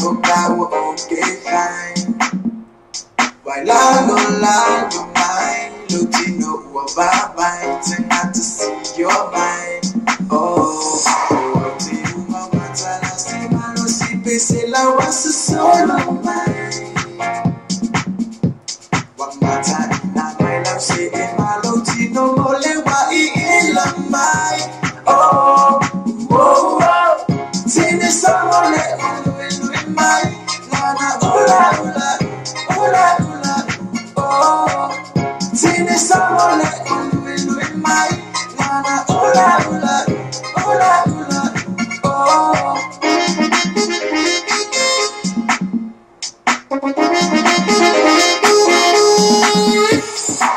okawo okay fine. Bailando la your mind, Lutino LOABAY, tonight to see your mind. Oh, te uma matala si malo si pese la wasa solo mind. Wamata na my love say malo tino mole wa ila mind. Oh, oh, oh, tine samole ulu mind. Nana ula ula ula ula. Oh, tine samole ulu mind. Nana ula ula ula ula. Oh.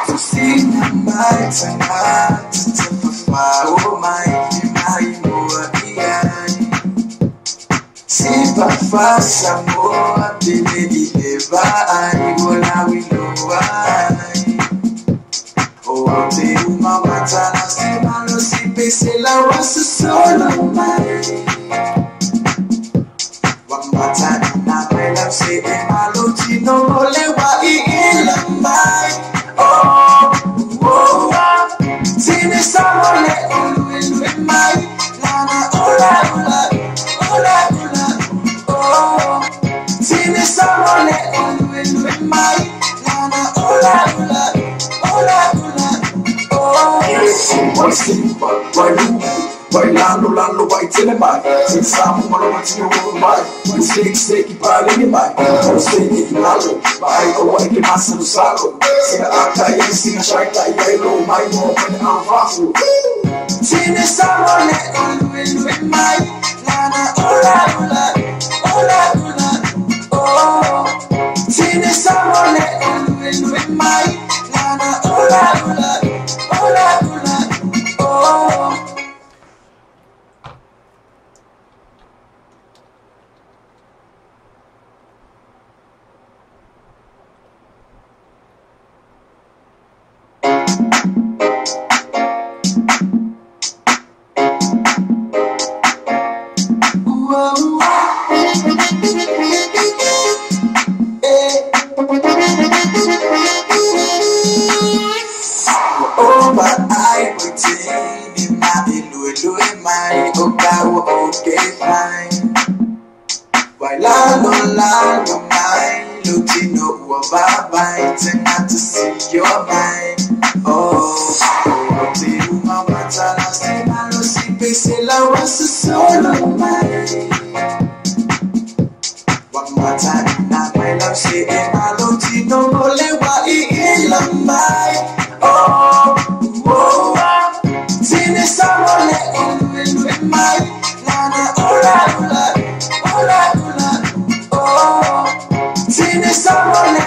To see my mind tonight, to tip of my oh my more si pa fasa mo abile ileva ai wala wilowai. Oh te uma matala si malo si pese la wasa solo mai. Wamata na my love say malo tino mole wa ila mai. Oh, oh, oh, tine samole ulu mai. Nana ola ola ola ola. Oh, tine samole ulu mai. Nana ola ola ola ola. Oh, simba, bailando la lo vai tele mai. Sensamu malo matino mai. Steak pale ni mai. Steak lalo, vai awai que massa no salo. Singa ata e singa shaita e lo mai mo pen avafu. Tine samole ulu mai. Nana ola ola ola ola. Oh, tine samole ulu mai. Nana ola ola ola ola. Oh. Oh, but I pretend in my illusion, my okawo okay fine. Bailando la your mind, Lutino LOABAY, tonight to see your mind. Oh, te uma matala si malo si pese la wasa solo mind. Wamata na my love say malo tino mole wa ila mind. Oh, oh, oh, tine samole ulu mai. Nana ola ola ola ola. Oh, tine samole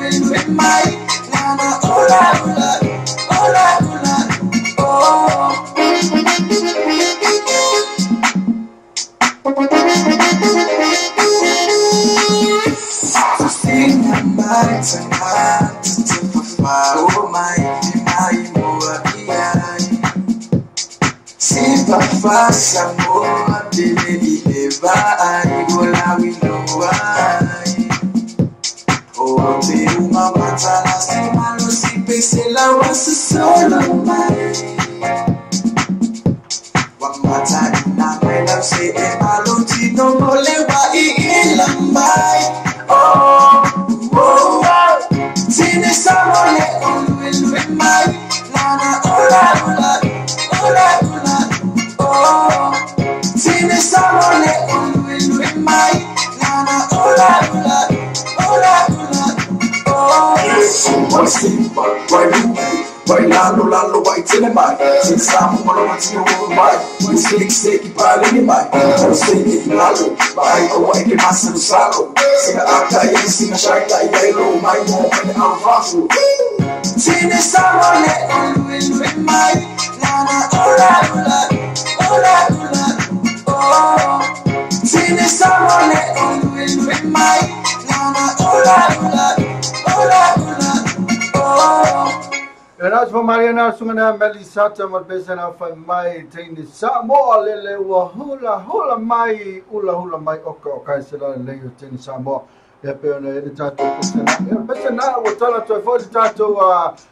ulu mai. Nana ola ola ola ola. Oh. To see my mind tonight, to tip of my oh my more si pa fasa mo abile ileva ai wala wilowai. Oh te uma matala si malo si pese la wasa solo mai. Wamata na my love say malo tino mole wa ila mai. Oh, oh, oh, tine samole ulu mai. Nana ola ola ola ola. Oh, tine samole ulu mai. Nana ola ola ola ola. Oh, simba, bailando la lo vai tele mai. Sensamu malo matino mai. Steak pale ni mai. Steak lalo, vai awai que massa no salo. Singa ata e singa shaita e lo mai mo pen avafu. Tine samole ulu mai. Nana ola ola ola ola. Oh, tine samole ulu mai. Nana ola ola ola ola. Oh. As for Mariana Sungana Melisata Mabesana for my taini Samoa Lele hula mai hula mai oko kaisela and lay tin Samoa. Yapena editato Pesana will tell us to avoid the tato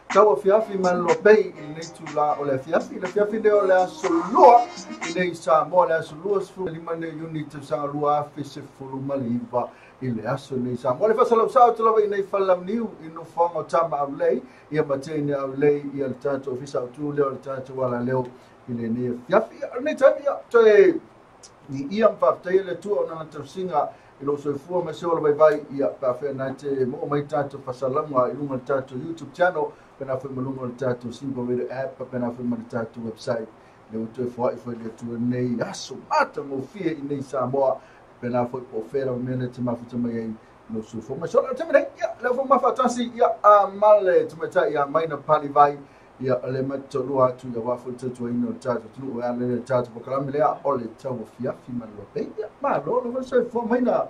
TAUAFIAFI man LOABAY in Netula or Fiafi, the Fiafi de Ola Solo in a Samoa as Louis for Limane unit to Salua Fish Fulumaliva. Ile aso ni sa mo le fa salo sa to le nei falam niu ino fongo tama au lei ia mateni au lei ia le tato ofisa tu le tato wala leo ile ne fiafi ne tamia te ni ia pa te le tu ona na singa ilo so fu ma se ola vai ia pa fe na te mo mai tato fa salama i lunga tato YouTube channel pena fe mulunga tato single video app pena fe ma tato website le uto fo le tu nei aso mata mo fie nei Samoa pena foi po fera o mene te mafuta mai no su fo ma sola te mene ia le fo mafatasi ia male te meta ia maina pali vai ia le matolua tu ia wafu te tu ino tato tu ia le tato po kala mele o le TAUAFIAFI man LOABAY ia ma lo so fo maina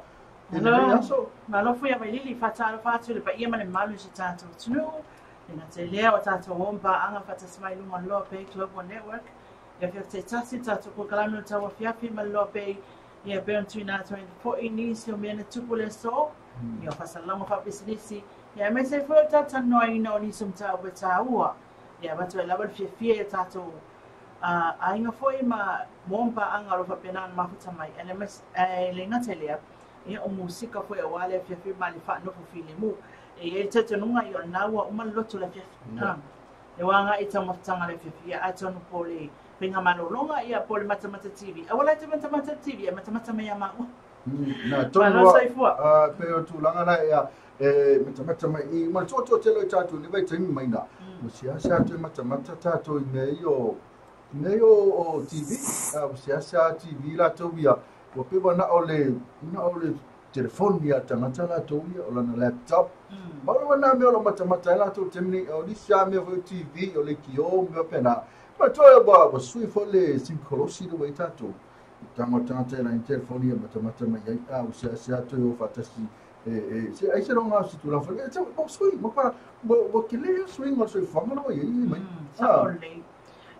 ma lo fu ia mai lili fatalo fatu le pa ia mane malu se tato tu ina te lea o tato omba anga fatasi mai lunga LOABAY Global Network ia te tasi tato po kala no TAUAFIAFI man LOABAY ia ben tu na 24 inisi o mena tupule so ia fasalama fa business ia me se fo tata no ina ni sumta o taua ia batu la bal fie tato ainga foi ma mompa anga ro fa pena mafuta mai LMS le ngatelia ia o musika foi o wale fie mali fa no fo file mu e tata nunga ia nawa o man loto la fie e wanga ita mafutanga le fie ia atonu pole Pinga manulonga ia pole mata TV. Awala te mata TV, mata mai ama. Na tonu pe o tu langa na ia mata mai I ma toto te lo tatu ni vai timi mai na. O sia te mata tatu nei o TV. O sia TV la to ia. O pe na ole telefoni ya tangata la to ia o la laptop. Ma lo na me o mata la to timi o ni sia me o TV o le kio me pena. Ma toia ba sui fo le sinkolosi do tato tangata la telefoni mata mai ai o sia to o fatasi se ai se non ha si tu la fa bo sui ma pa bo che le sui ma sui fa ma no ai mai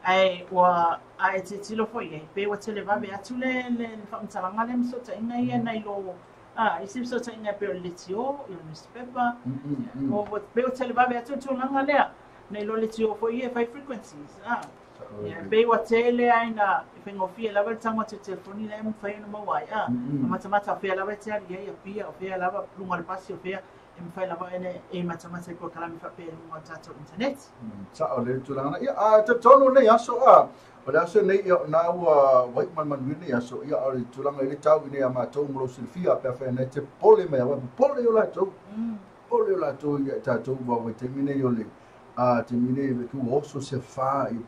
ai wa ai te lo foi pe wa tele va be atule le fa mtalanga le mso ta ina ia nai lo isi so ta ina pe le tio il newspaper o pe wa tele va be atule langa le nei lo le tio foi e fai frequencies pe wa tele aina fengo fie la vel tanga te telefoni le mo fai no mai mata fie la vel te ia pia o fie la va lunga le pasi o fie em fai la va e mata ko kala mi fa pe lunga tato internet sa o le tulanga ia te tono nei aso o le aso nei na wa wai man wini aso ia o le tulanga le tau nei ama to mo silfia pe fa ne te pole me wa pole o la to ia tato wa te mine yo le te mine ku oso se fa I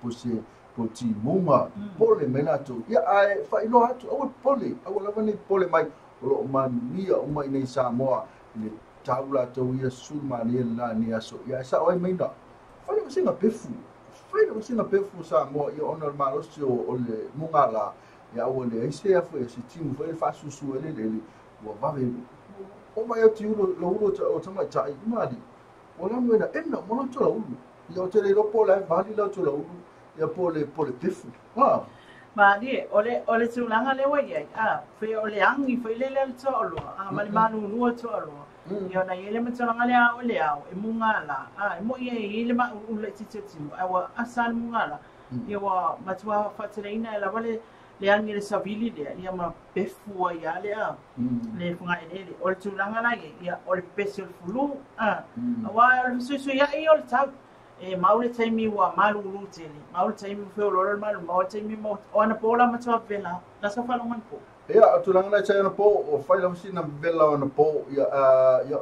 po ti muma pole mena to ia ai fa ino atu o pole o la vani pole mai o mania o mai nei Samoa ni taula to ia sulma ni la ni aso ia sa o mai na fa no singa pefu Samoa ia honor malos o le mungala ia o le ise afu ese timu fa susu le o va o mai atu lo o tama tai mali o la mena enna mo to la ulu ia te le pole vali la to la ulu ia pole pefu ma ni ole tulanga le wa ia fe ole angi fe le to lo mali manu to lo ia na ile me tulanga le ole e mungala e mo ia ile ma ule tititi awa asal mungala ia wa matua fatreina la vale le angi le savili le ia ma pefu ia le funga ele ole tulanga la ia ole special fulu wa su ia ole tau maule taimi wa malu luteli maule taimi fe lo malu maule taimi mo ona pola matua vela na sa falo man po ia tulanga na chana po o faila sina vela ona po ia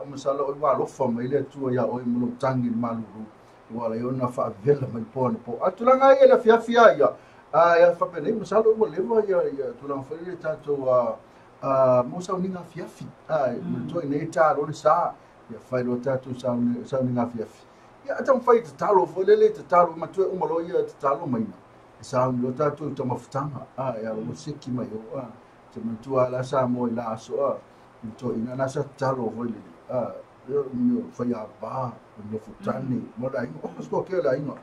masala o wa lo fa mai le tu ia o mo tangi malu wa la ona fa vela mai po tulanga ia la fia ia fa pene masala o le ia tulanga fa le tato mo sa ninga fia mo to nei ta lo sa ia fa lo tato sa ninga fia ia tam fai te talo fo lele te talo ma tu uma lo ia te talo mai sa lo tato te mafutanga ia lo siki mai o te tu ala sa mo la so to ina na sa talo fo lele yo fai a ba no futani mo la o ko ke la ino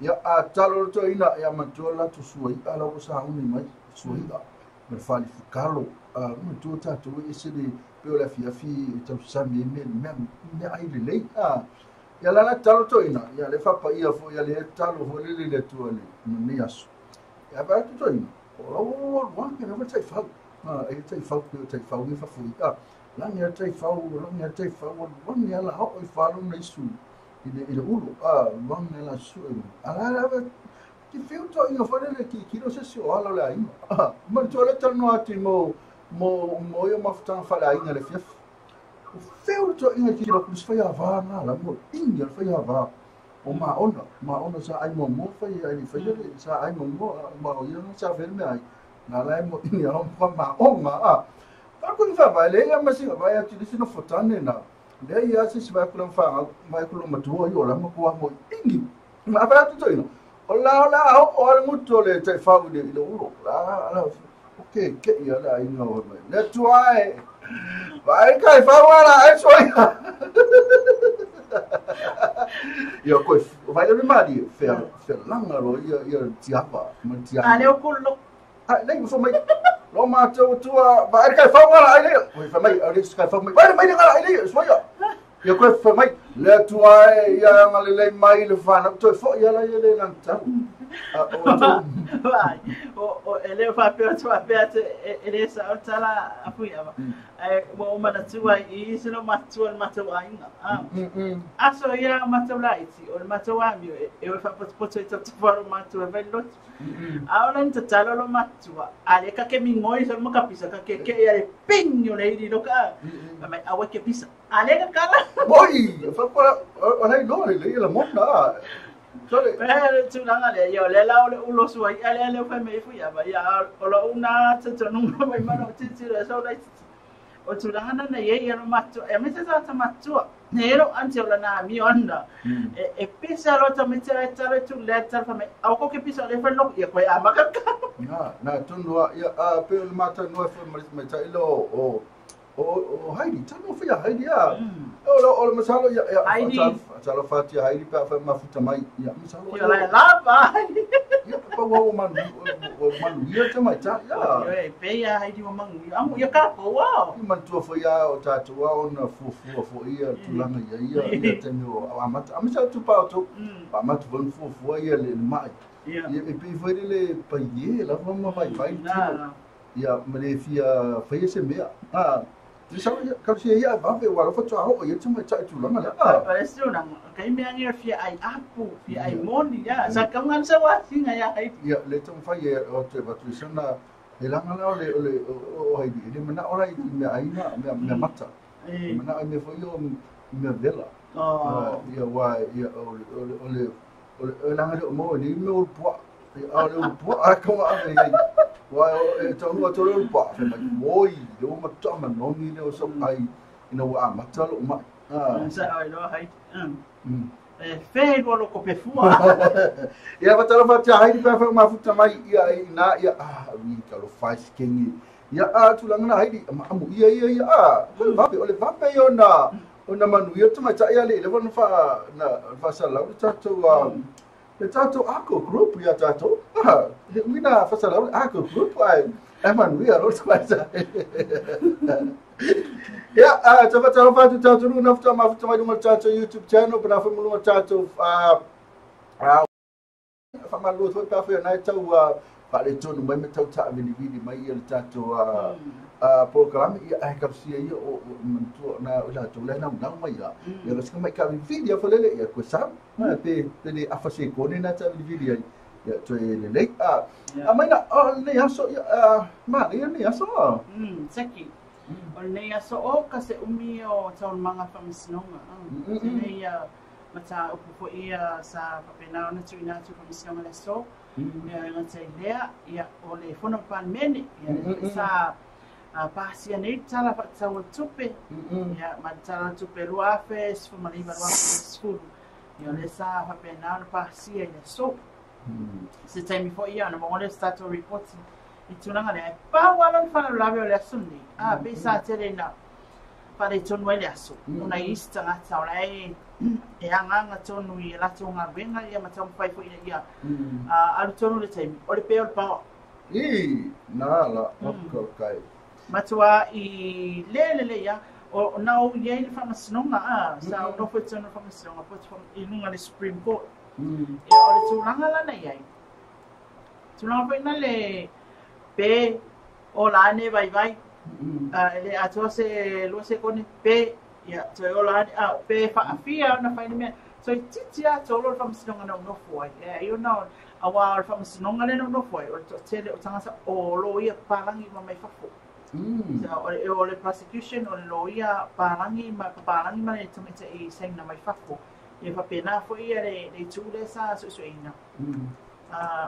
ia a talo to ina ia matola tu suai ala o sa uni mai suai da me fali fukalo mo tu ta tu isi di pe la fiafi tu sami me ai le ia la talo to ina ia le fa pa ia fo ia le talo fo le tu ali ni aso ia ba tu to ina o wa ke na tai fa ai tai fa ni fa fu la ni tai fa wa ni ala ho i fa lo nei su ile ulu long nella su ala ti feel to io fare le chi lo se si ala la ina ma to le torno attimo mo io ma fa fa la ina le fief feel to io chi lo plus fa ya va na la mo inga fa ya va o ma ona sa ai mo fa ya ni fa ya sa ai mo ma io non sa ferme ai na la mo inga fa ma pa ko fa va le ya ma si va ya ti si no fotane na le ia se vai kulang fa vai kulang matua yo la mo mo ingi ma pa tu toino ola o muto le te fa u le ulo la okay ke ia la ina o me le tuai vai kai fa wala ai soi yo ko vai le mari fe langa lo ia tiapa ma tiapa ale o kullo le fo mai lo ma tua vai kai fa wala ai le oi fa mai ai kai fa mai mai ai le soi ia koe fa mai le tuai ia ngale mai le fana to fo ia la ia le lanta vai o ele fa pe te ele sa o tala apu ia mo mana tua I sino matua inga aso ia matua iti o matua mi e fa poto ito faro matua velot ahora nta tala lo matua ale ka ke mingoi so mo kapisa ka ke ia le pinyo le di loka mai awa ke pisa ale ka kala Boy, fa para olha no le la mona. Sorry. Tu langa le yo le la o lo so ai ale fa me fu ya ba ya o lo una tso no mai mano tsi le so dai o tu langa na ye ya no matu e me sa ta matu ne ro anti o la na mi onda e pisa lo ta me tsa tu le tsa fa me au ko ke pisa le fa no ye ko ya makaka na tu no ya pe le mata no fa me tsa ilo o Heidi, tano fia Heidi ya. O masalo ya Heidi. Masalo fatia Heidi pa fa mafuta mai ya masalo. Ya la lava. Ya pa wo man ya tama ta ya. Yo pe ya Heidi wo man amu ya ka ko wa. Man tu fo ya o ta tu wa ona fu ia tu langa ya teno amata amisa tu pa tu. Pa mat von fu ya le mai. Ya e pe foi le pa ye la vamos vai. Ya mare fia foi se mea. Bisa kalau saya apa walau foto aku ya cuma cak itu lama lah. Parece tu nang kay me ang fia ai apu fia ai moni ya. Sa kangan sa wasi nga ya ai. Ya le tum fa ye o te batu sana hilang ala le o ai di mana ora i me ai me mata. Mana ai me foi o me vela. Ya wa ya o lang ada mo ni me o po. Ya o po ako ai. Wa tau to lo pa fa mai moi do ma to ma no ni le so ai ina wa ma ta lo ma sa ai lo hai fe lo ko pe fua ya ba ta lo fa ta ai pa fa ma futa mai ia ina ia wi ka lo fa skengi ya tu lang na ai ma amu ia ko va pe ole va pe yo na manu ia tu ma ta ia le von fa na fa sa la ta to le tato ako group ya tato mina fasala ako group ai eman we are also quite ya coba fa tu tato nu nafta ma futa mai dum tato YouTube channel para fa mu tato fa ma lu pa fa na tau fa le tonu mai me tau ta vidi mai il tato program ia ai kapsia ia o mentu na ula tu le na mai ya ya ska mai ka video fa le ya ko sam na te afa se ko ni na ta video ya to le le mai na ne aso ma ne aso saki o ne aso o ka se umi o taun manga famisnonga ne ya mata o po ia sa papena na tu ina tu famisnonga le so ya ngate lea ya o le fono pan meni ya sa pasia nei tala pa tau tupe ya mantala tupe ruafe sfu maliva ruafe sfu yo le sa pa pena pasia le so se time for ia no mo le start report ituna ngale pa wala fa la le sundi be sa tele na pa le tonu le aso una ista ngata ole e anga tonu I la tonga venga ia matau pai fo ia alu tonu le taimi o le pe o pa na la okay matua I le ia o na o ia le whamasonga sa o no fo tonu whamasonga po I nunga le Supreme Court e o le tūlanga lana iai tūlanga po ina le pe o la ane vai le atua se lua se kone pe ia toi o la ane pe whaafia na whaini mea toi titia tolo le whamasinonga na unofo ai io na awa le whamasinonga le na unofo ai o le tele o tangasa o lo ia parangi ma mai whafo o le prosecution o le lo ia parangi ma le tamita I saing na mai whafo ia whapena fo ia le tūle sa susuina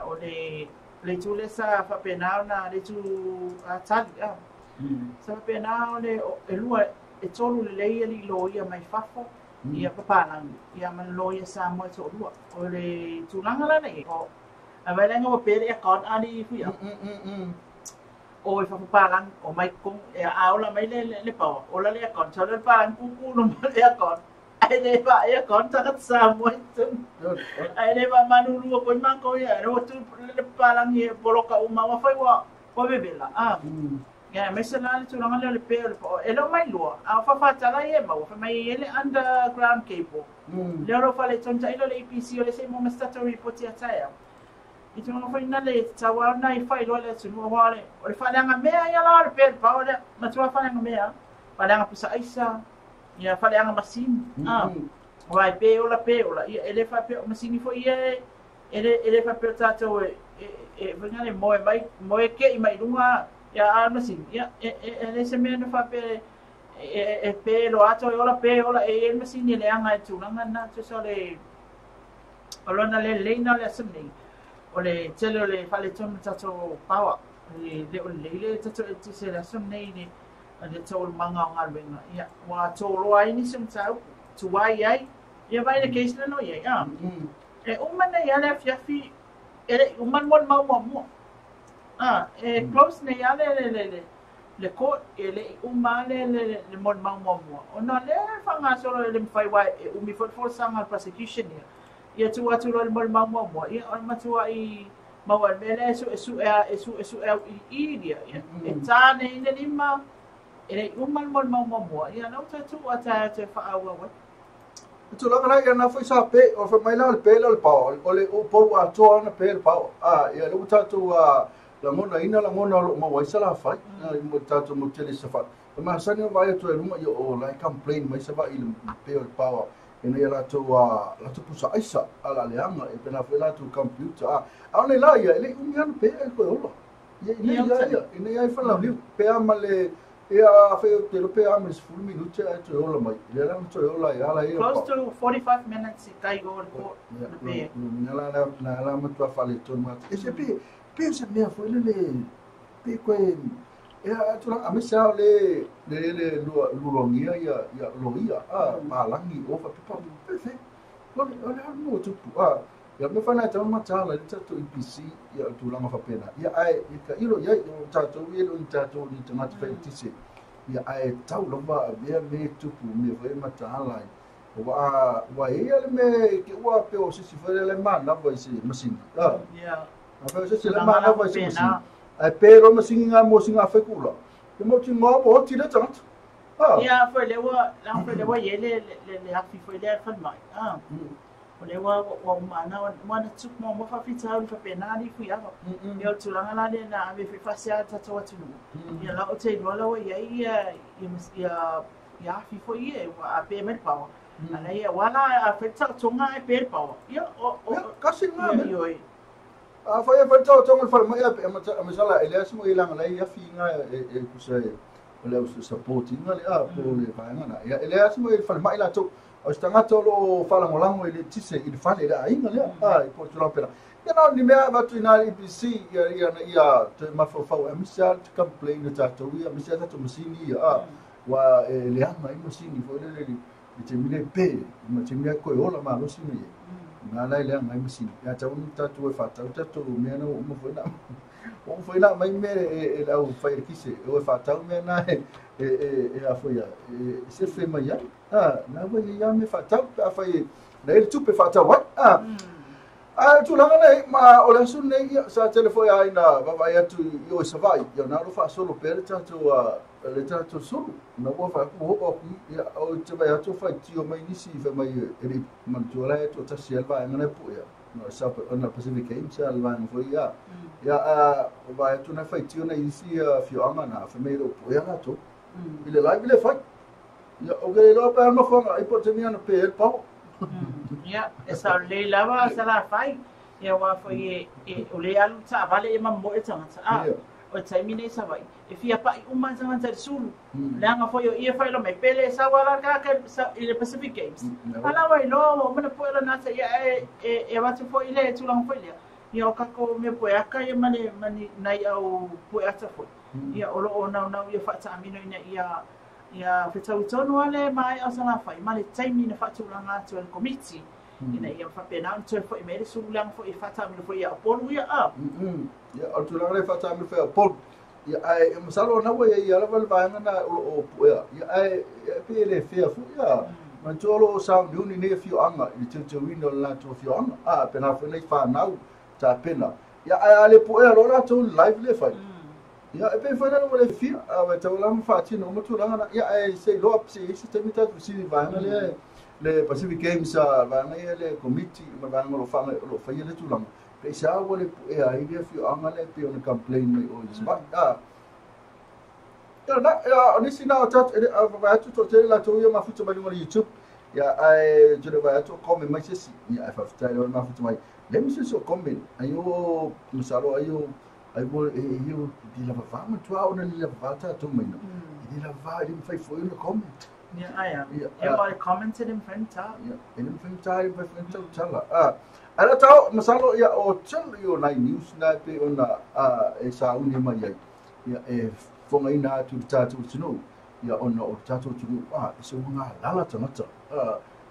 o le tūle sa whapena na le tū tali sa whapena o le lua e tolu le leia li lo ia mai whafo ia papalangi ia man lo ia sa mo to lua o le tūlanga lana o a velenga o pere a kon ali fia o I papalangi o mai kong e aula mai le pau o la le kon tolu le palang kuku no le kon ai le ba ia kon takat sa mo tun ai le ba manulu ko manko ia ro tu le palangi boloka uma wa fai wa bebela ya mesela le tulanga le pe e lo mai lua a fa tala ia ma fa mai ele underground cable le ro fa le tonta ilo le EPC o le se mo statutory report ia taia I tūnga fa ina le tawa na I fai lo le tunu wale o le whaleanga mea ia la le pe pa o le matua whaleanga mea whaleanga pisa aisa ia whaleanga masini wai pe o la ia ele fa pe o masini fo ia ele fa pe tato e vengale moe mai moe ke I mai lunga ia masini ia ele se mea no fa pe e pe lo ato o la pe o la e masini le anga e tūlanga na te so le o lona le leina le asini o le tele o le fale tonu tato pawa le o le tato e te se la asini le tau manga o ngalwenga ia wa tolo ai ni sem tau tu wai ai ia vai le case no ia e umana ia le fiafi ele uman mon mau e close ne ia le court ele umale le mon mau ona le fanga solo le fai wai e umi for sanga prosecution ia tu atu le mon mau ia on matua I mau mele esu I dia e tane ine lima ele uman mau ia no tu ata te fa awa tu la kana na foi sa pe o fa mai la le pe la le pau o le o po wa to na pe le pau ia lu tatu la mona ina la mona mo wa sala fai mo tatu mo tele sa fa ma sa ni vai to ruma yo o la complain mai sa va il pe le pau ina ia la tu pusa aisa ala le anga e pena foi la tu computer a ne la ia ele un pe ko lo ina ia fa la pe ama le ia fe te lo pe ama is full minute ai to lo mai le la to lo ia la ia close to 45 minutes kai go ko pe na la ma tu fa le to ma e se pe se me foi le pe ko ia tu la amisa le lurongia ia loia malangi o fa pe perfect o le no tu ia me fana tau matala le tatu EPC ia tu langa fa pena ia ai ka ilo ia tatu ilo tatu ni tanga fa tisi ia ai tau lova via me tupu me vai matala wa ia le me ke wa pe o sisi fa le mana vai si masini ia a fa se le mana vai si masini ai pero masini nga mo singa fa kula ke mo ti mo bo ti le tatu ia foi le wa ye le afi foi le fa mai o le wa mana tuk mo fa fita fa pena ni fui ava eu tulanga la le na ave fi fasia tata watu ia la o te no la wa ia fi foi ia a pe mer pawa ala ia wala a feta tonga e per pawa ia o kasi nga me a fa ia feta tonga fa mai a me sala ele asmo ila nga ia fi nga e kusai ole o supporting nga le a po le fa nga ia ele asmo il fa mai la to o stanga tolo fala ngolango ile tise ile fale la inga le i po tula pera ya no ni mea va tu ina EPC ia te mafo fa amisa to complain ta to ia amisa ta to masini wa le ama i masini fo le te mile pe ma te mile ko ola ma lo sini na lai le ngai machine ya tau tatu e fatau tatu me na o foi na mai me e la o fai ki se o fatau me na e a foi se fe mai ya na vai ya me fatau a fai na ele tupe fatau wa tu langa nei ma o le sun nei sa telefone ai na vai atu yo se vai yo na ro fa solo per tatu le tatu solo na wo fa o ya o te vai atu fai tio mai nisi fa mai e man tu la tu ta sia vai ngana pu ya no sa na Pacific Games sa vai no foi ya o vai atu na fai tio na nisi fio anga na fa mai ro pu ya tu ile live ile fai ya o ge lo pa no fa ai po te mia no pe pa ya esa le lava sala fai ya wa foi o le alu ta vale e mambo e tanga o taimine sa vai e fia pa uma tanga ta sulu langa foi o ia fai lo me pele sa wala ka sa ile Pacific Games ala vai lo mo na poela na sa ya e va tu foi ile tu lang foi ya o ka ko me po aka e mane nai au po ata foi ya o lo ona ia fa ta amino ina ia fetau tonu ale mai o sana fai male taimi na fatu langa tu el committee ina ia fa pena tu foi me su lang foi fata mi foi ya polu ya ya o tu langa fata mi foi pol ya ai masalo na we ya la va na o ya ai pele fe fu ya ma tolo sa Iuni ne fio anga i te window la to fio anga pena foi nei fa nau ta pena ya ai ale po ya lo la to live le fai ya e pe fana no le fi a te ola mfati no motu langa ya e se lo up se te mita tu si va na le Pacific Games va na le committee ma va no lo fa le tu langa pe sa wo le e ai le fi anga le pe on complain me o is ba ya ni sina ta va tu to te la to yo ma futu ba no YouTube ya ai je le va to comment mai se si ya fa futa le ma futu mai le mi se so comment ayo musalo ayo ai mo io di la fama tu ha una la vata tu mai no di la va di fai foi no comment e mo commented in front in front ai per front tala ala tau masalo ya o tell you na news na pe ona e sa uni mai ya e fonga ina tu tatu tunu ya ona o tatu tunu so nga lala tanata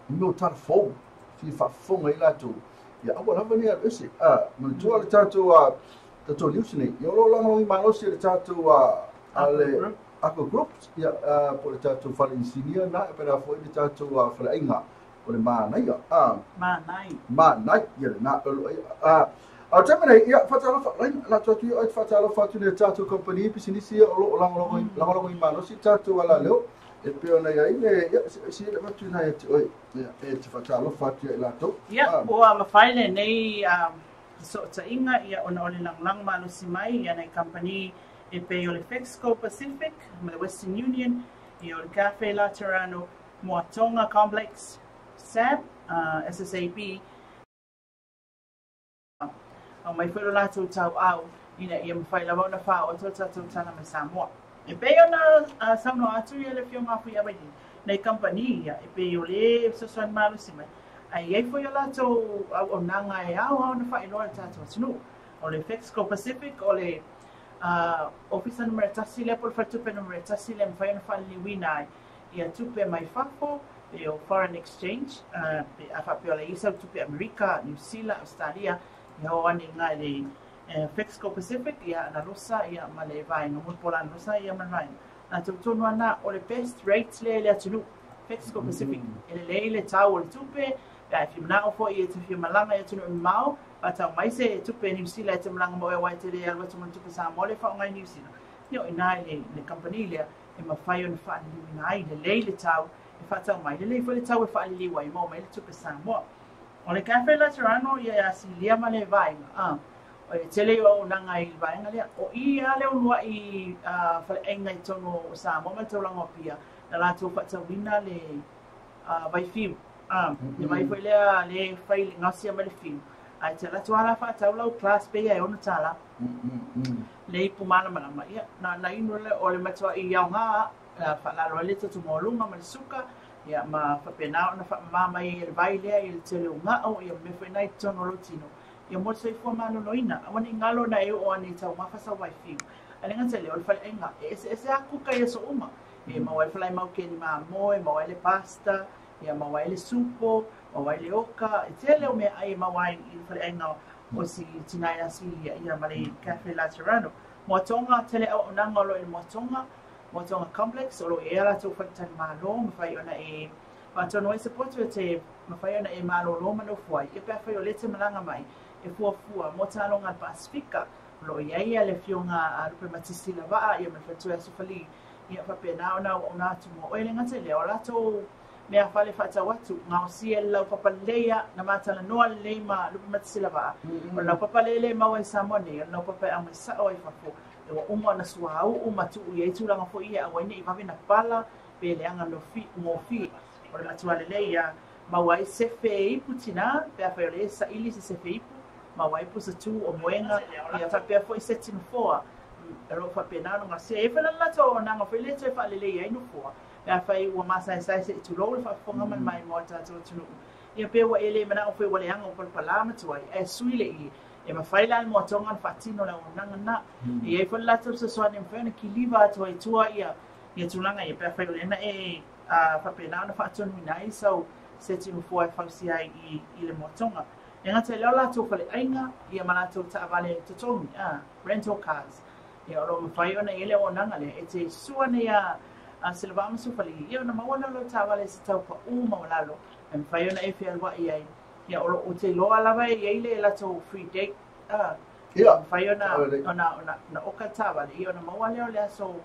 no tar fo fi fa fonga ila tu ya awala vani a ese mo tu ala tatu tato news ni yo lo lango ma lo se tato ale ako groups ya por tato fala insinia na para foi tato fala inga ole ma na ya ma nai ya na a tamana ya fatalo fa la tato yo fatalo fa tu tato company business ya lo lango ma lo se tato wala lo e pe ona ya ile si le ma tu na ya te fatalo fa tu la to ya o ma file nei so ta inga ia ona ole lang malo si mai ia nei company e pe ole Fexco Pacific ma Western Union e ole Cafe Laterano Moatonga Complex SAP SSAB o mai foi la tu tau au ina ia mai la bona fa o to tatu tana me Samoa e pe ona sauno atu ia le fio mafu ia mai nei company ia e pe ole so so malo si mai ai foi la to o nanga e au na fa ino tato sinu o le Fexco Pacific o le officer numero tasi le por fatu pe numero tasi le fa ino fa li wina ia tupe mai fafo e o foreign exchange pe a fa pe o le isa tupe America New Zealand Australia ia o ani nga le Fexco Pacific ia na rosa ia ma le vai no mo pola rosa ia ma vai na tu no ana o le best rates le atunu Fexco Pacific ele tau o le tupe ya if you now for you to feel malanga ya tunu mau ata mai se tu pe New Zealand te malanga mo e wai te le alwa tu tu sa mo le fa ngai New Zealand yo ina le company le e ma fai on fa ni nai le tau e fa tau mai le fo le tau e fa li wai mo mai le tu sa mo o le Cafe Laterano ya si lia ma le vai o e tele o na ngai vai ngai o i ale o i fa engai tono sa mo ma tu langa pia la tu fa tau wina le vai film ni mai foi le fai ngasi ma le film ai te la tuala fa tau class pe ai ona tala le pu mana mana ia na ino le o le matua i au nga fa la lo le tu mo lunga ma suka ia ma fa pena ona fa mama i le vai le i te le nga o ia me foi nai tono lotino ia mo sei fo mano no ina oni ngalo na e o ani tau ma fa sa vai film ale nga te le o fa enga ese aku ka ia so uma e ma wai fa mai ke ni ma mo e ma wai le pasta ia ma wai le supo o wai le oka e tele o me ai mawai i fale ainga o si tinai asi ia male Cafe Laterano mo tonga tele o nanga lo i mo tonga complex o lo e ala tu faktan malo mo fai ona e ma tono e support te ma fai ona e malo lo mano fuai e pe fai o lete malanga mai e fua mo talo ngal Pasifika lo ia le fionga a rupe matisi la va ia me fatu e sufali ia fa pena ona tu mo ele ngate le ola to me a fale fata watu ngau si lau papalea na matala noa le ma rupe matisi la va o lau papalele ma wai samone o lau papai a mai sa o i fafo e wa uma na suau uma tu ia tu langa fo ia wa ni va na pala pe le anga no fi mo fi o le atuale le ia ma wai se fe putina pe a fa le sa ili se fe ma wai pusa tu o moenga ia fa pe foi setting for ero fa pena no ngase e fa la to na ngo fele te fa le ia no for ia fa i o masa sai se tu lo fa fonga man mai mo ta to tu ia pe wa ele mana o fe wa le anga o pala ma tu ai e suile i e ma fa ila mo tonga fa tino la nanga na ia fa la to se so ni fene ki liva to ai tua ia tu langa ia pe fa le na e fa pena no fa tu ni nai so setting for fa si ai i le mo tonga Nga te leo la tō whale ainga, ia mana tō ta avale te tongi, rental cars. Ia oro mwhai ona ele o nanga le, e te suane ia silva amasu whale, ia ona mawana lo ta avale se tau pa maulalo, e mwhai ona e whialwa iai. Ia oro o te loa lava e eile la tō free date, mwhai ona oka ta avale, ia ona mawana leo lea so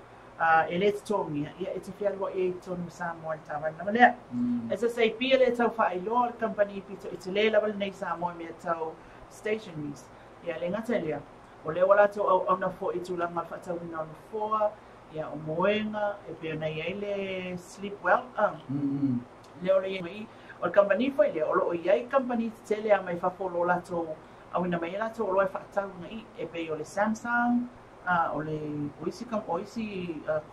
ele te tongi, ia e te whialwa e tonu Samoa ta avale nama lea. As I say, pia le tau whaailoa company pito i te le level nei Samoa mea tau stationaries. Ia le ngata lea. O le wala tau au na fo i tūlanga whatau ina o foa. Ia o moenga, e pia nei eile sleep well. Le o le iei. O le company fo i lea, o lo o iei company te tele a mai whafolo la tau au ina mai la tau o loe whatau ngai. E pia o le Samsung, o le oisi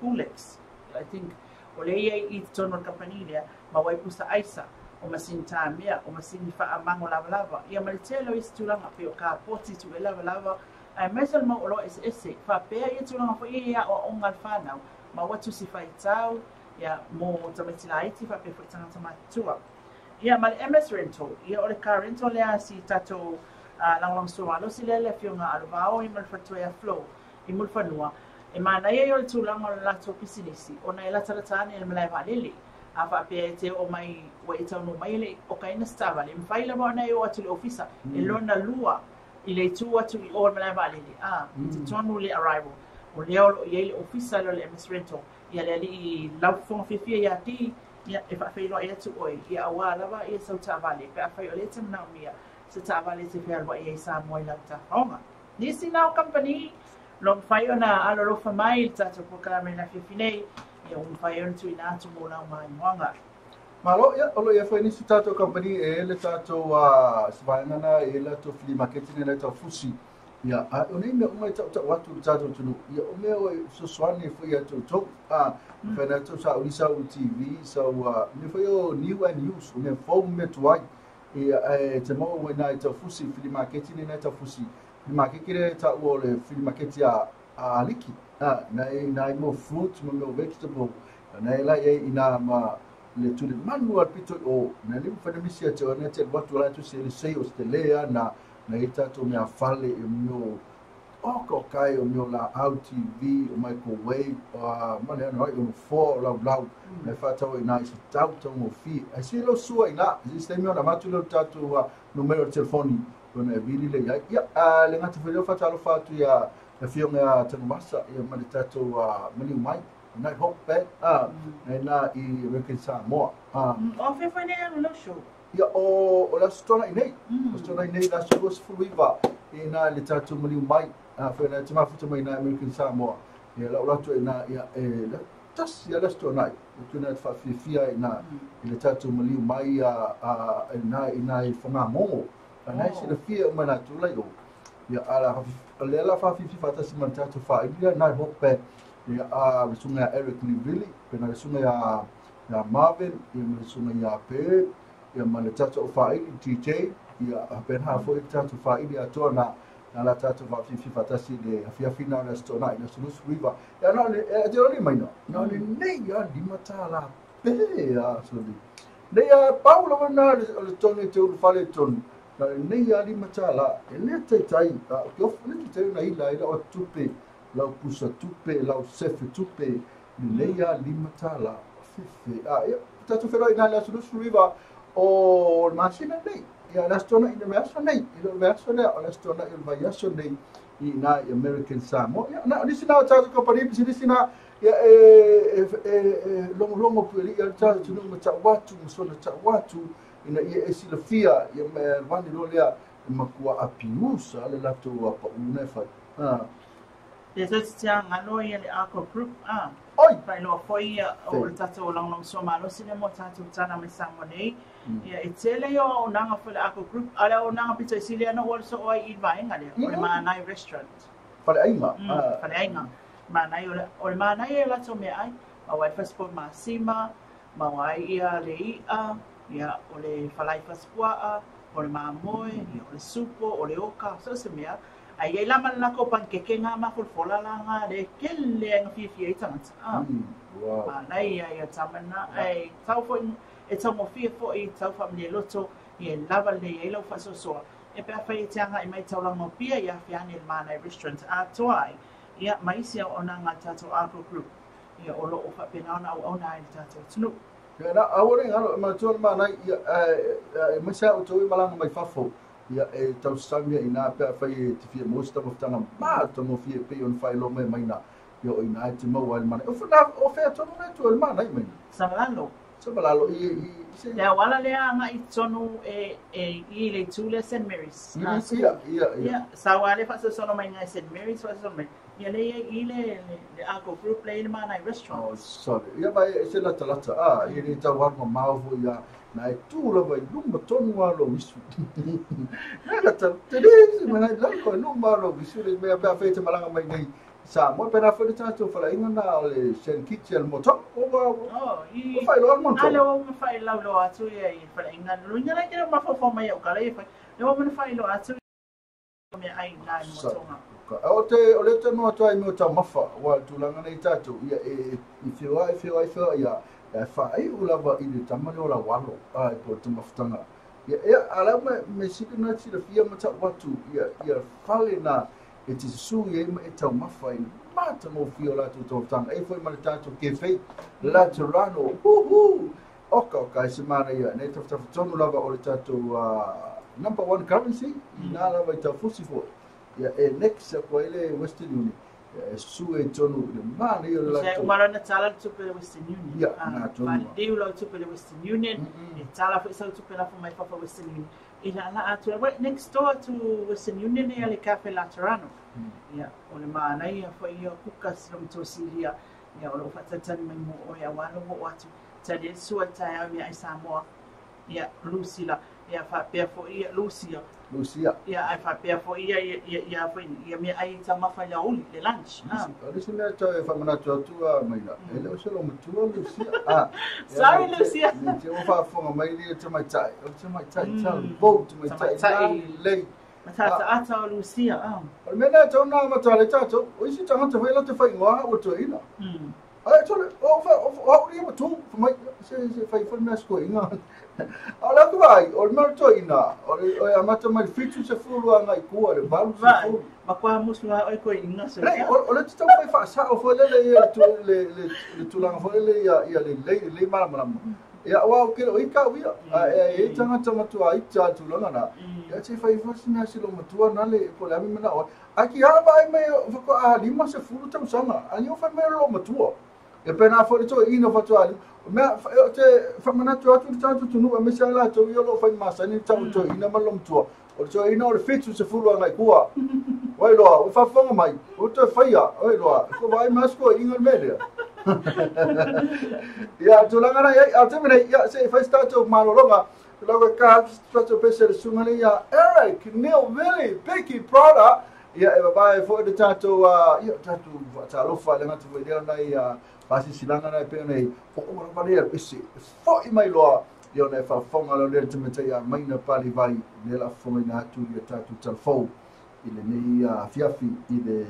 Coolix, I think. O le iei i te tono company lea. Ma wai pusa aisa o masin tamia o masin fa amango lava ia malitelo is tulanga pe o ka poti tu lava ai mesel mo lo ese fa pe ia tulanga fo ia o ongal fana ma watu si fa tau ia mo tametilaiti fa pe tanga tamatua ia mal MS rental ia o le car rental le si tato lang sualo si le fionga alvao i mal fatoya flow i mul fanua e mana ia o le tulanga la to pisinisi ona ela taratani e malai valili ava pe te o mai o e tau no mai le o kaina stava le mfaila mo na yo atu le ofisa e lona lua i le tu atu i o mala vale le te tonu le arrival o le o le ofisa le MS rental ia le ali lau fonga fifia ia ti ia e fa feilo ia tu oi ia awa lava ia sau ta vale pe a feilo le te na mia se ta vale te fe alwa ia sa mo ila ta honga nisi now company lo fai ona alo lo fa mai ta to pokala me na fifinei ia fai on tu ina tu mo na mai moanga malo ia olo ia foi nisi tato company e le tato svaingana e le to flea marketing le to fusi ia oni me uma ta watu tato tunu ia o me o so swani foi ia to fena to sa ulisa u TV so me foi o new and use me phone me tuai ia te mo we na to fusi flea marketing le to fusi flea marketing ta o le flea marketing a liki na mo fruit mo vegetable na la ina ma le tu manual pito o na le fa de misia te ona te watu la tu se o stelea na ita to me afale e mo o kai o mo la TV o microwave mana no o fo la blau na fa to ina se tau to mo fi ai se lo sua ina sistemi ona matu lo tatu numero de telefoni ona vili le ia le ngata fa fa talo fa tu ya na fionga tanu masa ia mana tatu mani mai na hope na i American Samoa o fe foi nei no show ia o la stona nei la show se fuiva ina le tatu mani mai fa na tama futa mai na American Samoa ia la to ina ia la tas ia la stona tu na fa fia ina le tatu mani mai ina i fonga momo na se le fia mana tu la yo ia ala lela fa fata si man tatu fa ia na hope ia sunga Eric Livili pena sunga ya Marvin ia sunga ya Pe ia man tatu fa TJ ia pena fo tatu fa ia tona na la tatu fa fata si de afia final na stona ina sunu river ia no le mai no nei ia di matala pe ia so Nei a Paulo wana le tonu te fale tonu. Nei a lima tala. E le te tai. Ke ofu le te na ila ila o tupe. Lau pusa tupe, lau sefe tupe. Nei a lima tala. Fife. Ia, tatu whera ina le asulusu riva o masina nei. Ia lastona ina measo nei. Ilo measo nei. O lastona ilo vaiaso nei. I na American Samoa. Ia, na nisina o tatu kaparipi si nisina. Ia longo puli ia tau tunu mata watu musona ta watu ina ia esilafia ia me vani lolea makua apiusa le lato apa una fa Ia so tia ngano ia le ako group oi pai lo foi o tato long long so malo sine mo tato tana me sangonei ia itele yo nanga for le ako group ala o nanga pizza siliano also o I vai ngale o le manai restaurant fale ainga fale ainga manai o le manai e lato me ai ma wai passport ma sima ma wai ia le ia o le falai passport o le mamoe ia o le supo o le oka so se mea ai ia lama na ko pankeke nga ma fola la nga le kelle nga fifi ai tangata wow manai ia tamana ai tau fo e tau mo fia fo i tau famile loto ia lava le ia lo fa so so e pe fa ia tanga i mai tau la mo pia ia fiani le manai restaurant toai ia mai sia ona nga tato ako group ia o lo o fa pena ona o ona i tato tunu ia na awore ngalo ma tol ma ia ma sa o toi malanga mai fafo ia e tau sanga ina pe fa i te fia mosta mo tanga ma to mo fia pe on fa lo mai na yo ina te mo wal man o fa tonu na to ma na mai sabalalo ia wala le nga i tonu i le tule St. Mary's ia sa wale fa so no mai nga St. Mary's fa so mai ia le ile le ako group le ile manai restaurant oh sorry ia mai se la talata ia ni tau war ma vo ia na tu la vai lumba tonu lo visu na ta te mai la ko lumba lo visu le me pa fe te malanga mai nei sa mo pena fa ta to fa inga na le sen kitchen moto i fa lo mo ale o ma fa lo atu ia i fa inga lo inga la ke ma fa mai o kala i fa lo ma fa lo atu me ai na moto o le te no to ai mo ta mafa wa tu langa nei tatu ia e fio ia fa ai u lava i le tamale o la walo ai po te maftanga ia ala me sikina si le fia mata watu ia fale na e te su ia e tau mafa i mata mo fio la tu tanga e foi ma le tatu ke fei la Toronto oka e semana ia nei tafta tonu lava o le tatu number 1 currency na lava i tau fusi fo ia e next ko ele Western Union su e tonu le mana ia la tu mara na tala tu pe Western Union ia na tonu deu lo tu pe Western Union e tala fa tu pe la fa mai fa Western Union ila la atu next door to Western Union ia le cafe la Toronto ia o le mana ia fa ia kuka sim to siria ia o fa tatan mai mo o ia walo mo atu tadi su ta ia ai Samoa ia Lucila ia fa pe fo ia Lucia ia ai fa pe fo ia fa ia me ai tama fa ia uli le lunch ali se me ta fa mana tu mai la ele o se lo mutu Lucia sorry Lucia te o fa fo mai le te mai tai tal boat mai tai le mata ata Lucia o me na to na mata le tato o isi tanga te fa la te fa inga o to ina ai tole o ri mo tu mai se fa na sko inga ala tu vai o mal to ina o amata mai fitu se fulu anga i kua le balu se fulu ma kwa musla o ko inga se o le tau fai fa sa o fo le tu langa fo le ia le mala ia wa o ke o ika wia e tanga tu ai ta tu langa na ia se fai fa sina se lo matua na le ko la mi mana o aki ha vai me ko a lima se fulu tau sanga ani o fa me lo matua e pena fo le to ina fa to ali me te fa mana tu atu tu nu me sa la to yo lo fa masa ni tau to ina malom tu o to ina o fitu se fulu anga kua wai lo o fa fonga mai o te faia oi lo ko vai masko inga media ya tu langa na ya te me ya se fa sta to malolonga lo ka to pese sungani ya Eric Neil Willie Picky Prada ya e vai fo de tato ya tato ta lo fa langa tu video na ya pasi silanga na pe nei o ma le pese fo i mai lo io ne fa fonga lo le te ya mai na pali vai le la fonga na tu ya tato telefo ile nei fiafi ile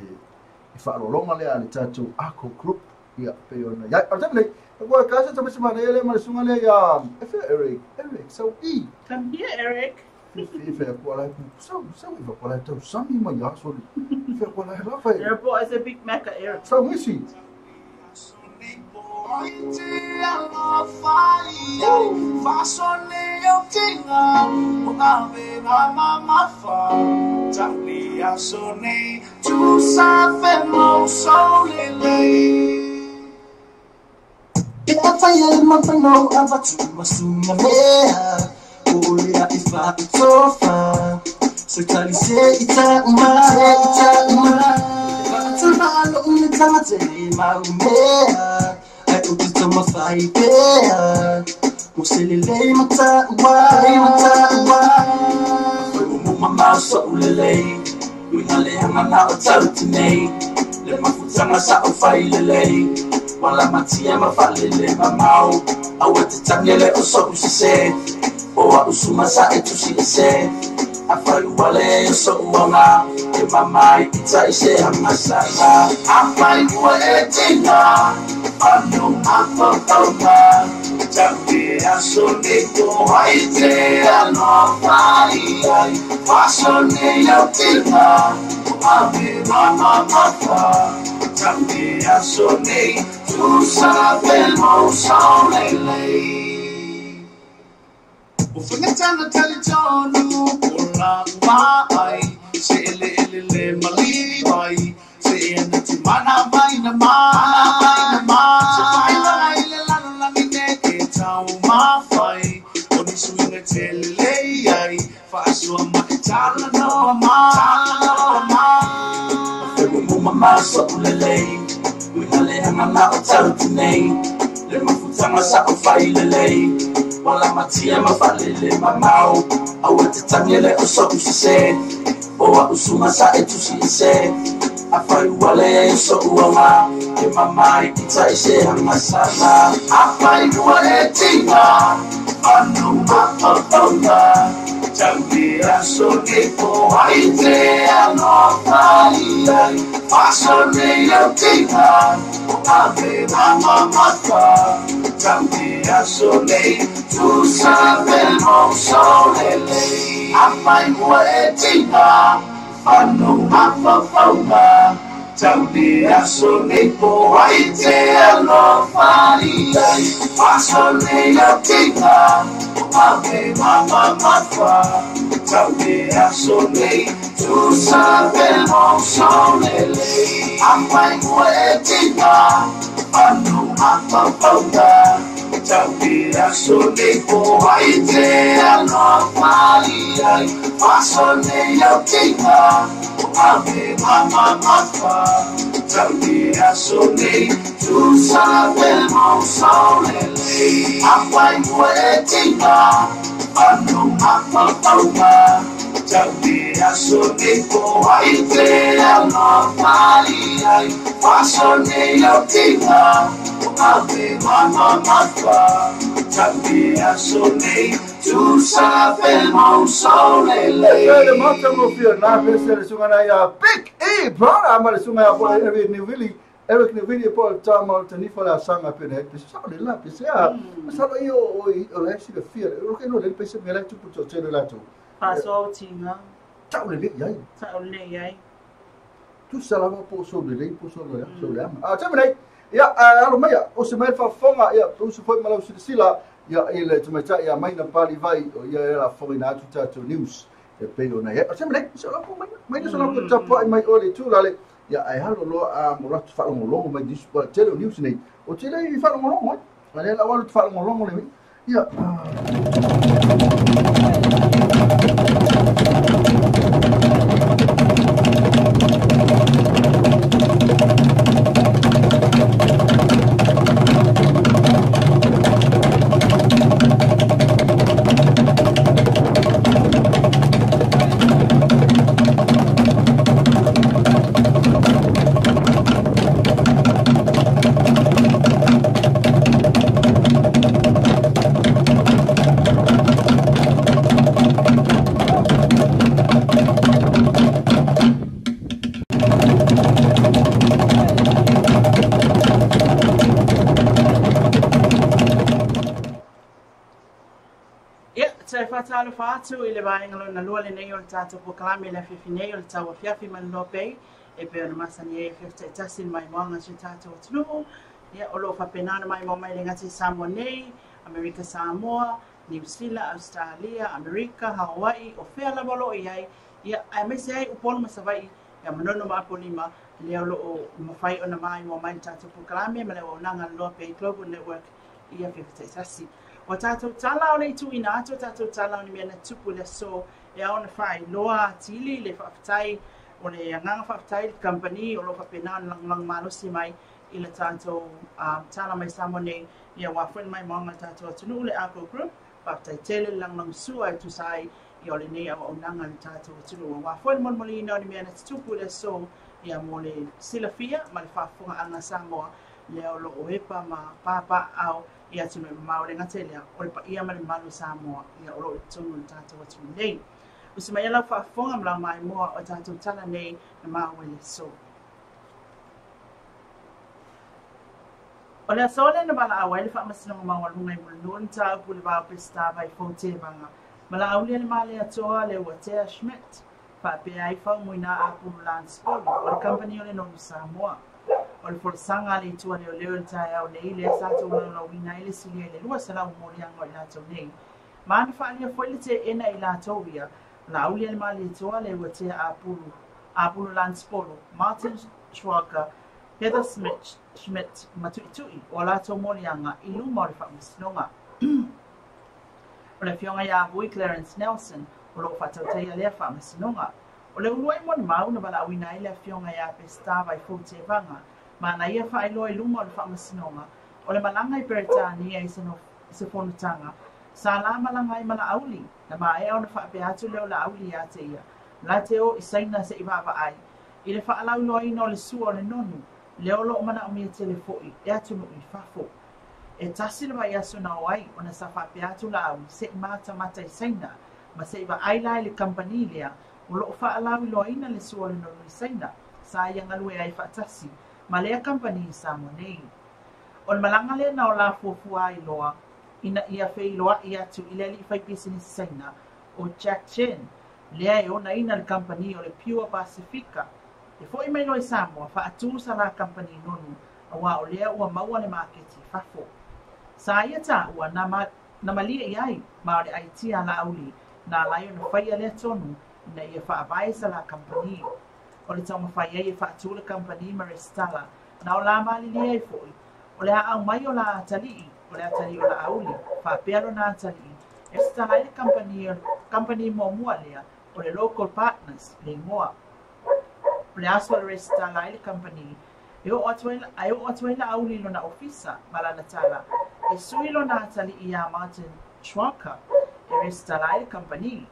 fa lo longa le ale tato ako group Ia pe ona. Ya, ata nei. Ko casa tama se mane ele mane sunga le ya. Eric, so Come here, Eric. If ko la so ko la to sami ma ya so. If ko la la fa. Your boy is a big Mecca, Eric. So missy. Wala matia mafalele mamau awete tangele oso usise owa usuma sa etusi ese afai wale oso uanga e mamai ita ise hamasala afai wa etina anu afotoma jambi asoneko haite anofai fasone yotina ave mama mata jambi asone tu sabemo solele ufungatana talitonu ula mai se ele mali mai se enti mana mai na se fai la ile la mine ke tau ma fai oni suinga tele ai fa so ma tala no ma mama so lele we hale hanga o tau nei le mafutanga sa o fai lele wala matia mafalele mamau awete tangele o so usise o usuma sa etusi ise afai wale so uanga e mamai ita ise hamasala afai wale tinga anu mapatona jambi asone po haite anofai fasone yotinga ave mama mata jambi asone tu sabemo solele afai wetinga anu mapatona jambi asone po haite anofai fasone yotinga ave mama mata jambi asone tu sabemo solele afai wetinga anu mapatona jambi asone po haite anofai fasone yotinga ave mama mata jambi asone tu sabemo solele afai wetinga anu mapatona jambi asone po haite anofai fasone yotinga ave mama mata jambi asone tu sabemo solele Le mata mo fio na pese sunga na ya big e brother amal sunga ya po Eric ni really po tama tani fala sanga pene pese sa de la pese a sa io o le si le fio o che no le pese me la tu puto tele la tu Paso tinga. ciao le yai Sa ole yai. tu sala po so de le po so le so le tama nei ya alo mai o se mai fa fonga ya tu se foi malo sila ya ele tu meta ya mai na pali vai o ya era foi na tu tatu news e pego na ya tama nei so la po mai so la po tapo mai ole tu la le ya ai halo lo a mola tu fa lo mai dis po tele news nei o tele i fa lo mai ale la wala tu fa lo le ya whaatalo whaatu I le vaenga na lua le nei o le tātou pokalame le whiwhinei o le TAUAFIAFI man LOABAY e pe ona masani e whiwhita tasi mai moanga si tātou atunu ia o lo whapenana mai mo mai le ngati Samoa nei Amerika Samoa New Zealand Australia Amerika Hawaii o whea la walo I ai ia ai mese ai upolo masawai ia manono maapolima leo lo o mawhai o na mai mo mai tātou pokalame ma le o nanga LOABAY Global Network ia whiwhita tasi o tātou tala o nei tu ina ato tātou tala o ni mea na tupu le so e au na whai loa tili le whaafitai o le nganga whaafitai le company o lo whapena lang malosi mai I le tātou tala mai Samoa nei ia wafuen mai maanga tātou atunu le Agro Group whaafitai tele lang sua e tu sai I o le nei au nanga le tātou atunu o wafuen molmoli ina o ni mea na tupu le so ia mo le silafia ma le whaafunga anga Samoa leo lo o epa ma papa au ia tunu maore ngatelia o le pa ia ma le malu Samoa ia o lo tunu le tātou atunu nei. Usi mai ala whaafonga mla mai moa o tātou tala nei na maue le so. O le asole na bala awai le whaamasina maua lunga I mula nuan tā upu le wao pesta vai fōte vanga. Mala aulia le male atoa le Watea Schmidt whaapea ai whau muina a pulu Lance Polo o le company o le nonu Samoa. O le forsanga le tua leo leo le tae au nei le sato la wina I le silia le lua sa lau morianga I lato nei. Maana whaalia foi le te ena I lato ia la aulia le mali toa le Watea a pulu Lance Polo, Martin Schwager, Heather Schmidt matuitui o lato morianga I luma o le whaamasinonga. O le fionga ia vui Clarence Nelson o lo whatauteia lea whaamasinonga. O le uluai mon mau na wala awina I le fionga ia pesta vai fōte vanga. Mana ia whaeloa I luma o le whaamasinonga. O le malanga I Beretania I se whonutanga. Sa la malanga I mala auli. Na maa e au na whaapeatu leo la auli ia te ia. La te o I saina se iwawa ai. I le whaalau loa ino le sua o le nonu. Leo lo o mana o mia telefoi. E atunu I whafo. E tasi le mai aso na o ai. O na sa whaapeatu la auli. Se I mata mata I saina. Ma se iwa ai lai le kampani lea. O lo o whaalau loa ina le sua o le nonu I saina. Sa ia ngalue ai whaatasi. Ma lea kampani I Samoa nei. O le malanga lea na o la fuafua ai loa. Ina ia whei loa I atu I le li whai pisini saina. O Jack Chen. Lea e ona ina le kampani o le Pure Pacifica. E fo I mai loa I Samoa. Whaatu sa la kampani nonu. A wa o lea ua maua le maketi whafo. Sa ia ta ua na malia I ai. Ma o le aitia la auli. Na lai o na whaia lea tonu. Na ia whaavai sa la kampani. O le tau mawhai e whaatu le kampani Maristala. Na o la mali lea I foi. O le au mai o la atalii. O le atali o la auli. Whaapelo na atalii. E stala le kampani mo mua lea. O le local partners le moa. O le aso le stala le kampani. E o atwai la auli lo na ofisa. Malana tala. E sui lo na atalii a Martin Schwager. E restala le kampani.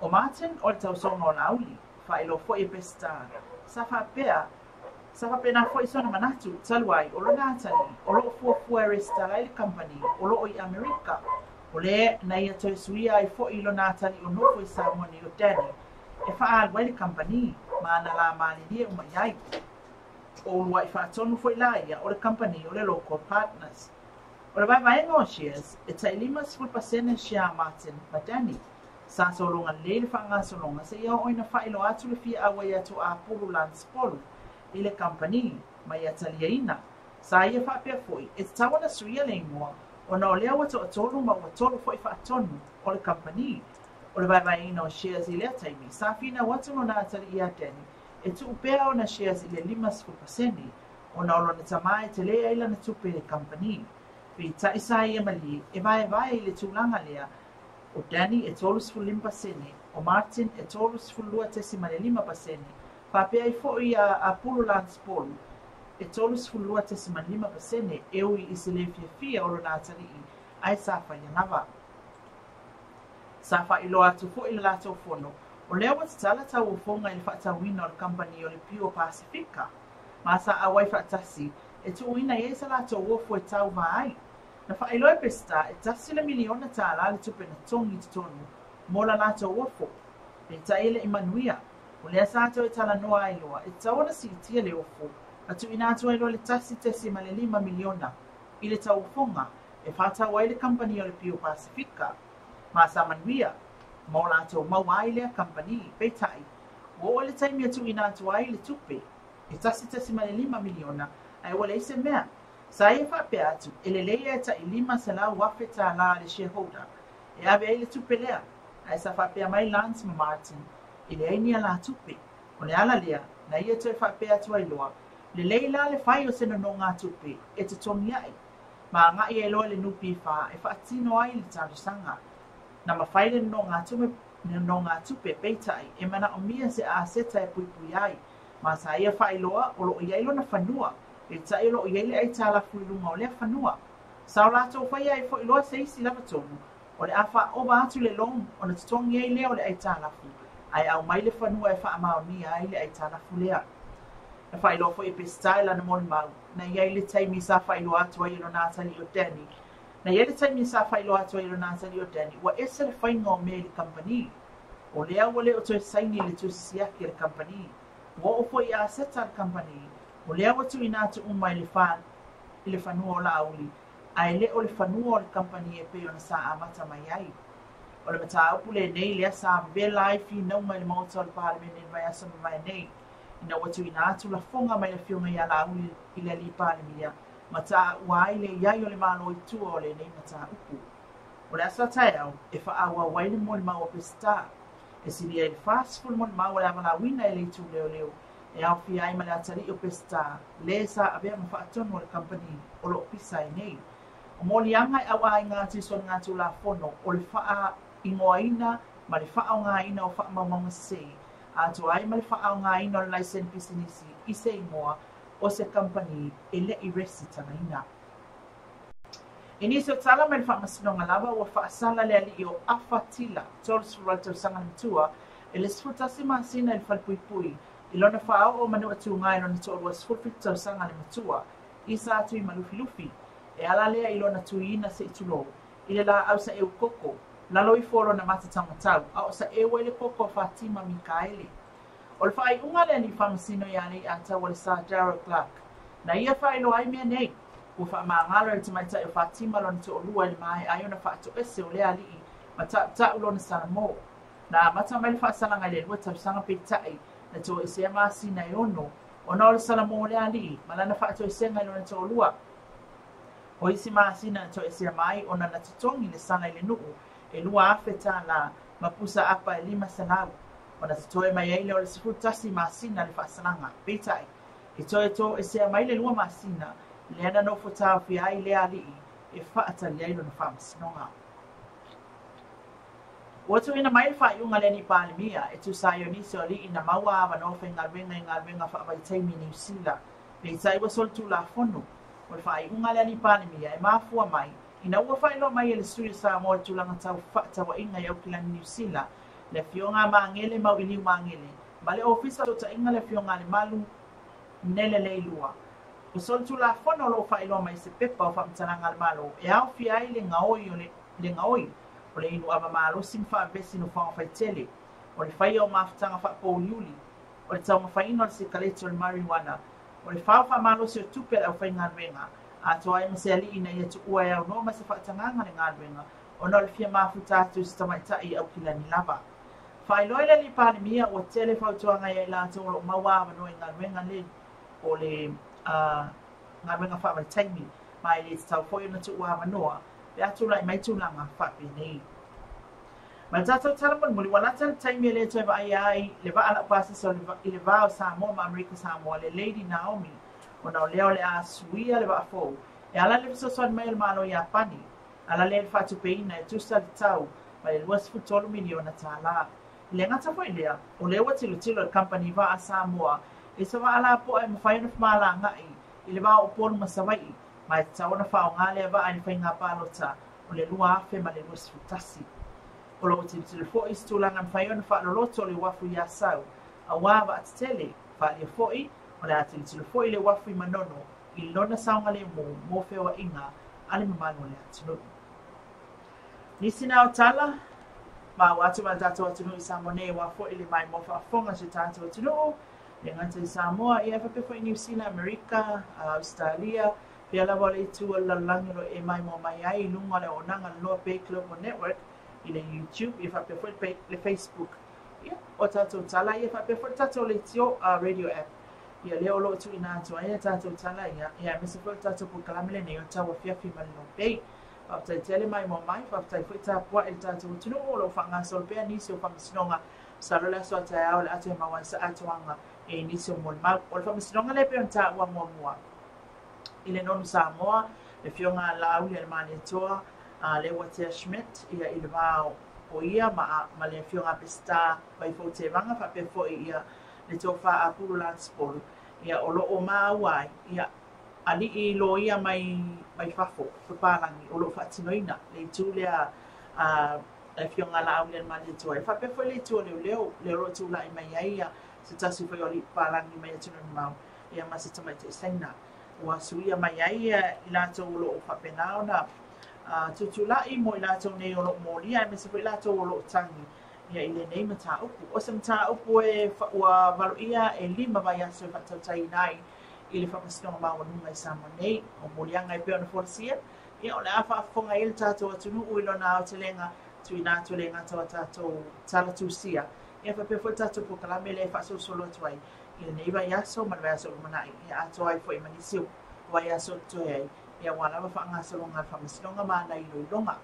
O Martin o le tau songa o la auli. Whaelo fo e pesta. Sa whapea na fo I sona manatu. Taluai o lo na atali. O lo fuafua e restala le kampani. O lo I Amerika. O le na ia toi suia ai fo I lo na atali o nofo I Samoa ni o Danny. E whaalwa le kampani. Maana la maali lia umaiai. O lua I whaatonu fo I la ia o le kampani o le local partners. O le vaivaenga o shares. E tai 5% share Martin ma Danny. Sa solonga le whanga solonga se ia oina whaelo atu le fia awa ia to a pulu Lance Polo I le company mai atalia ina. Sa ia whapea foi e tawana suia le ingoa o na o lea wata o tolu ma o tolu foi whaatonu o le company. O le vai ina o shares I lea taimi. Sa fina watu no na atali ia Danny e tu upea o na shares I le 5% o na olo na tamae te lea ila na tupe le company. Pi ta isa ia mali e vai I le tūlanga lea o Danny e tolus fu 5%, o Martin e tolus fu 25%. Whapea I fo a pulu Lance Polo, e tolus fu 25% e ui I se le fia o lo nā tarii, ai safa I lava. Safa I lo atu fo I le lato fono, o lea wata tala tau o fonga I le whaatawina o le company o le Pure Pacifica. Masa awai whaatasi, e tu uina I sa lato uofo e tau vai. Na whaeloa pesta e tasi le miliona tā la le tupe na tongi te tonu, mo la lato uofo. Pe ta ele I manuia, o lea sato e tala noa ailoa, e tawana si itia le ofo, atu ina atu ailoa le tasi tesi ma le 5 miliona, I le tau fonga, e whātau ai le company o le Pure Pacifica. Ma sa manuia, mo la to mawai le company pe tai o le tai me tu ina tu ai le tupe e tasi mai 5 miliona ai wale se mea sai fa pe atu ele le ta 5 sala wa feta la le shareholder e ave le tupe le ai sa fa pe mai Lance Martin ele ai ni la tupe o le ala le na ia te fa pe atu ai loa le leila le fai o se no ngā tupe e te tongi ai ma nga i elo le nupi fa e fa tino ai le tau sanga na ma fai le no ngā tupe peitai e mana o mia se a seta e pui pui ai ma sa ia fai loa o lo iai lo na whanua e ta ilo iai le ai tala fui lunga o le whanua sao la tau fai ai fo iloa se isi lava tonu o le afa o ba atu le long o na tongi ai leo le ai tala fu ai au mai le whanua e fa amao ni ai le ai tala fu lea e fai loa fo i pe style ana moni mau na iai le taimi sa fai loa atu ai ilo Natalie o Danny na iai le taimi sa fai loa atu ai ilo Natalie o Danny wa ese le fai ngā me le company o lea wale o toi saini le tusiaki le company wa o fo i a seta le company o lea watu ina atu umai le fan i le whanua o la auli ai le o le whanua o le company e pe o na sa amata mai ai o le mata upu le nei lea sa vela ai fi nau mai le mauta o le parliament mai asa mai nei ina watu ina atu la fonga mai le fionga i a la auli i le li parliament mata wai le iai o le malo i tua o le nei mata upu o le asa tai au e wha awa wai le moli mau o pesta e siri ai fast full mon mau le amala wina e le tu leo leo e au fi ai male atari o pesta le sa avea ma whaatonu o le company o lo pisa i nei o moli anga au ai ngā tison ngā tu la fono o le wha ingoa ina ma le wha o ngā ina o wha maumanga se a tu ai ma le wha o ngā ina o le laisen pisinisi i se ingoa o se company e le i resi tanga ina Inisi o tala mai wha masinonga lava ua wha asala le ali o awhatila tolu suraltau sanga mtua e le sfutasi masina i whalpuipui i lona wha o manu atu ngai lona tolu a sfutfitau sanga le mtua i sa atu i malufi lufi e ala lea i lona tuina se itulo i le la au sa eu koko lalo i folo na matatanga tau a o sa ewe le koko Fatima Mikaele o le wha i unga le ni wha masino i ane i ata wale sa Darrell Clark na ia wha ilo ai mea nei ua faamagalo i tamaita o Fatima lona toʻalua i le mae ai ona faatoʻese o le alii ma taʻutaʻu lona salamo na mata mai le faasalaga i le lua tausaga peitaʻi na toʻesea masina e ono ona o le salamo o le alii ma lana faatoʻesega i lona toʻalua o isi masina na toʻesea mai ona na totogi le sala i le nuu e lua afe tālā ma pusa apa e 5 salau ona totoe mai ai le o le 10 masina le faasalaga peitaʻi e toe toʻesea mai le lua masina le ana no fotao fi ai le alii e whaatali ai lona whamasinoga. Watu ina mai whaiunga le ni palimia e tu sa ionisi o li ina maua awa no wha inga wenga whaavaitaimi New Zealand. Le itai wa soltu la fono. O le whaiunga le ni palimia e mafua mai ina ua whailo mai e le sui sa mo le tulanga tau whaatawa inga i aukilani New Zealand. Le fionga maangele mau iliu maangele. Ma le ofisa o ta inga le fionga le malu nele le ilua. O soltu la fono lo whailo mai se pepa o whamtananga le malo. E au fi ai le ngaoi o le ngaoi. O le inu ava malo sim whaavesi no whaafai o le whaia o mawhatanga whaapouliuli. O le tau mawhaino le se kalete o le marijuana. O le whao malo se o tupe au whai ngāruenga. A toa e mase ali ina ia tu ua e au no ma se whaatanganga le ngāruenga. O no le fia mawhutatu se tamaitai au kilani lava. Whailoi le li panemia o tele whautuanga e la to o mawawa no e ngāruenga le o le ngā wenga whaamai taimi mai le tau fwoi na tu ua manoa pe atu lai mai tūlanga whaapi nei. Mai tātou talamon muli walata le taimi le toi ai ai le wa ala pasi so i le vao Samoa ma Amerika Samoa le Lady Naomi o na o leo le a suia le wa fau e ala le fisosoan mai le malo i a pani ala le whatu peina e tusa le tau mai le luas futolu miliona tāla. Le ngata fwoi lea o lewa tilo tilo le company wa a Samoa e sa wa ala po ai mawhai na whamala ngai i le wao o polu masawai mai tau na whao ngā lea wa ai whai ngā pālota o le lua afe ma le luas futasi. O lo tilo fo i stulanga mwhai na whaaloloto le wafu i asau a wawa atatele whaali a fo o le tilo fo i le wafu i manono i lona saunga le mo whiwa inga ale mamano le atinu. Nisi na o tala ma watu ma tato atinu i Samone wa fo i le mai mo whaafonga se tato atinu le ngata i Samoa i awhapefo i New Zealand, Amerika, Australia, pia la wale tu la langiro e mai mo mai ai lunga le onanga LOABAY Global Network i le YouTube ia fa pe fo le Facebook ia o tatou tala ia fa pe fo tatou le tio radio app ia le o lo tu ina atu ia tatou tala ia me se fo tatou po kalame le nei o TAUAFIAFI ma le LOABAY fa tai tele mai mo mai fa tai fo tapua el tatou tunu o lo fa nga sol pe ni se o fa sinonga sa lo la so tai au le atu ma wan sa atuanga e ni se mo mal o fa sinonga le pe on ta wa mo mo ile non Samoa le fionga la u le mani toa le Water Schmidt ia i le vao o ia ma le fionga pesta vai fo te vanga fa pe fo ia le tofa a pulu la sport ia o lo o ma wai ia ali i lo ia mai fafo to palangi o lo fa tinoina le tu le le fionga la u le mani toa fa pe fo le tu le ro tu la i mai ia se tasi fo i palangi mai tu mau ia ma se tama te saina wa suia mai ai i lato lo fa penaona tutulai mo i lato nei o lo molia me se i lato o lo tangi ia i le nei mata upu o se mata upu e wa valoia e lima vai aso fa tautai nai i le whakasino ma o nunga i sama nei o molianga i peona forsia ia o le afa afonga il tato atunu uilo na o te lenga tui nā tu lenga tau tato tala tusia ia fa pe fo tato po kalame le fa so solo tuai ia nei vai aso ma vai aso manai ia ato ai foi manisio vai aso toi ia wala fa nga so nga fa misinga mana i longa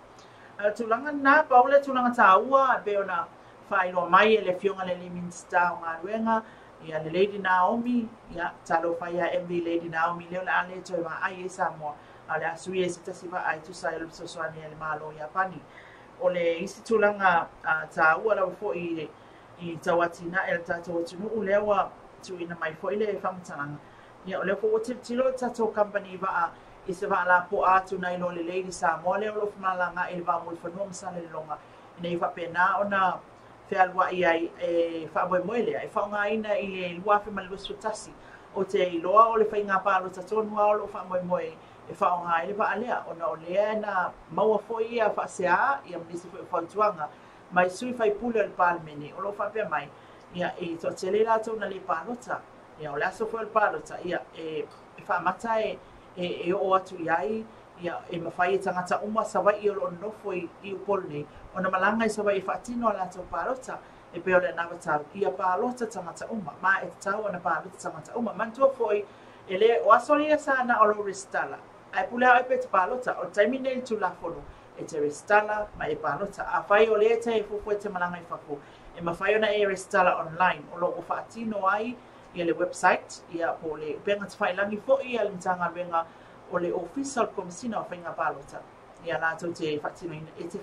tulanga na paule tulanga taua be ona fa ilo mai le fionga le Minster nga ruenga ia le Lady Naomi ia talo fa ia MB Lady Naomi le la le toi ma ai Samoa ale asui se tasiva ai tu sai lo so ani le malo ia pani ole isi tulanga taua la fo i tawatina el tato tunu ulewa tu ina mai fo ile famtanga ia ole fo tilo tato company va i se va la po atu nai no le Lady Samoa le lo malanga il va mo fo no msale longa nei va pena ona fe alwa ia e fa boy moile ai fa nga ina ile lua fe mal sutasi o te loa o le fa nga pa lo tato no o fa moy e fa nga ile va alea ona ole na maua fo ia fa sea ia mnisi fo tuanga mai sui fai pula il palmeni o lo fa pe mai ia e to tele la to na le palota ia o la so fo il palota ia e fa mata e o atu iai ia e mafai tangata uma sawa i o no foi i o polni ona malanga i sawa i fatino la to palota e pe o le navata ia palota tangata uma ma e tau ona palota tangata uma man to foi ele o asolia sana o lo restala ai pula ai pe palota o taimine tu la fono e te restala ma e palota a fai o le te fu te malanga i fafu e mafai ona e restala online o lo o fatino ai ia le website ia po le penga te whailangi fo ia le mtanga venga o le official komisina o whainga palota ia lato te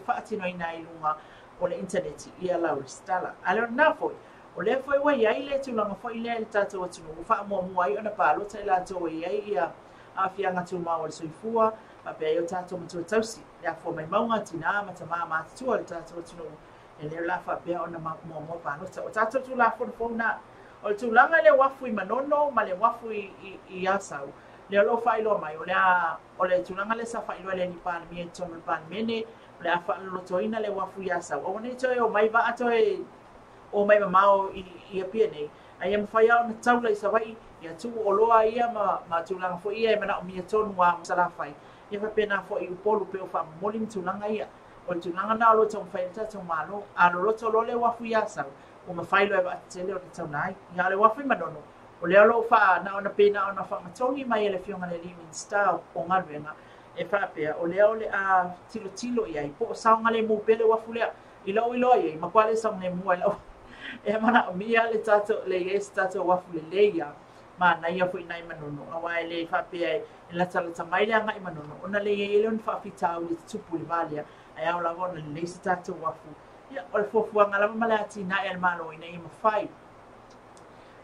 whaatinoina i lunga o le internet ia la restala ale na foi o le foi wa ia i le tulanga fo i le tato atunu wha mua mua i ona palota i lato ia ia a fianga tu ma o le soifua ma pe o tato matua tausi ia fo mai maunga tina ma tama ma tua le tato atunu e le la fa pe ona mua mua palota o tato tu la fo na o tu langa le wafu i manono ma le wafu i asau le lo fai lo mai o le tu langa le sa fai lo le ni pan mi to le pan mene le afa lo toina le wafu i asau o ne to o mai va ato o mai mamao i apiene ai am fai ona taula i savai ia tu o loa ia ma tu langa fo ia mana o mi to wa sala fai ia fa pena fo i polu pe o fa molim tu langa ia o tu langa na lo to fai ta to malo a lo to lo le wafu i asau o ma failo e tele o te taunai ia le wafu manono o le alo fa na ona pena ona fa matongi mai le fionga le Minster o ngaruenga e fa pe o le a tilo ia i po saunga le mo pele wafu le i lo ia ma kwale sa ne mo lo e mana mia le tato le tato wafu le ia ma na ia fu nai manono awa le fa pe e la tala mai le ngai manono ona le ia le fa fitau le tupu le valia ai au la vona le tato wafu ia o le fofuanga lava malati na el malo ina i mawhai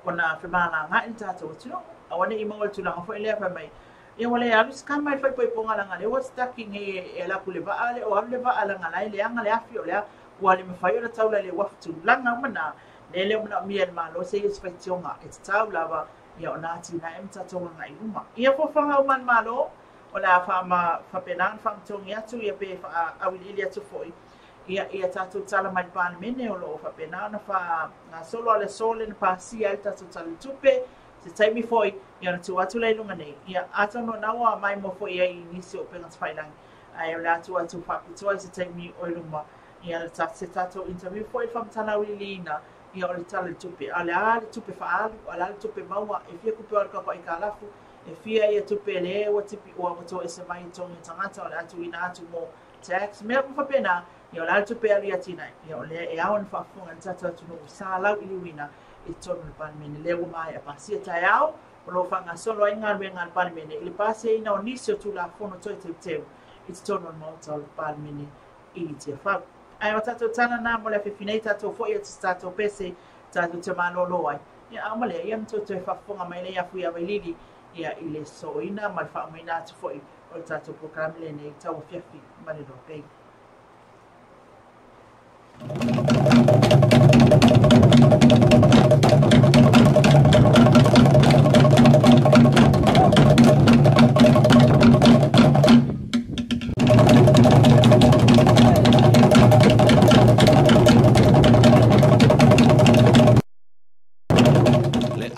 ona whemana ngā i tātou atino a wane i maua tulanga fo elea wha mai ia wale aris kamai whai poi ponga langa le what's stacking e lapu le vaa le o alu le vaa langa lai le anga le afi o lea ua le mawhai o le taula le wafu tulanga mana le leo mana mi el malo se i spaitionga e te tau lava ia o nāti na em tātou ngā i uma ia fofanga o man malo o la whapenang whamtongi atu ia pe awili atu foi ia tatou tala mai palemene o loo faapena ona fa na solo ale sole na pasia i tatou tala tupe se taimi foi ia na tu atu leiluga nei ia atanonaua mai mo foi ai nisi o pega tafailangi ae o le atu faapitoa i se taimi o i luma ia le se tatou interview foi le faamatala uilina ia o le tala le tupe a le a le tupe faalu a le tupe maua e fia kupe o le kako i kalafu e fia ia tupe le ua tipi ua wato e se mai tongi tangata o le atu ina atu mo tax mea kuwhapena ia o le tupe ali atina ia o le e aon whaafunga ni tata atu no sa lau iliwina i tonu le palimene le mai a pasia tai au o lo whanga solo ai ngā ruenga le palimene i le pasia ina o nisi o tu la fono toi te teu i te tonu o mauta o le palimene i te whau. Ai o tatou tana nā mo le whiwhinei tatou fo ia te tatou pese tatou te manolo ai. Ia amale, ia mtou te whafunga mai le afu ia wailili ia i le soina ma le whaamaina atu fo i o le tatou programile nei TAUAFIAFI ma le LOABAY.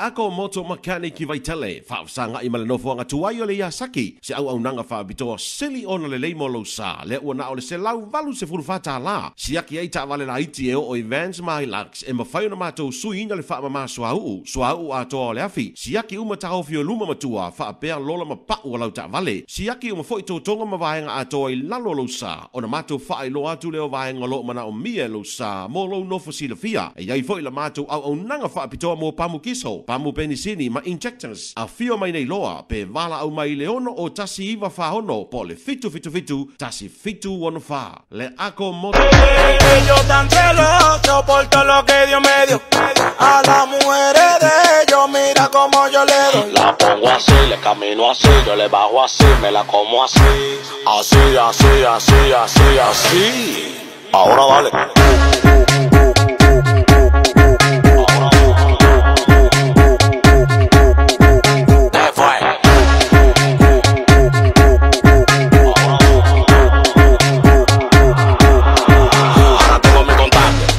Ako moto makani ki vaitale, whaafsanga i malenofo anga tuai o le iasaki, se au nanga whaabitoa sili ona le leimo lo sa, le ua na o le se lau valu se furufata la, si aki ei ta vale la iti e o events mai laks, e mawhai na mātou sui ina le whaamama suau a toa o le afi, si aki uma taho fio luma matua, whaapea lola ma pau lau ta vale, si aki uma foi tō tonga ma vaenga a toa i lalo lo sa, o na mātou whaai lo atu leo vaenga lo mana o mia lo sa, mo lo nofo sila fia, e iai foi la mātou au nanga whaapitoa mo pamu kiso, pamu penicini ma injectors a fio mai nei loa pe vala au mai leono o tasi iwa whahono po le fitu tasi fitu wono wha le ako moto Yo tan celoso por todo lo que Dios me dio a las mujeres de ellos mira como yo le doy la pongo así, le camino así, yo le bajo así, me la como así ahora vale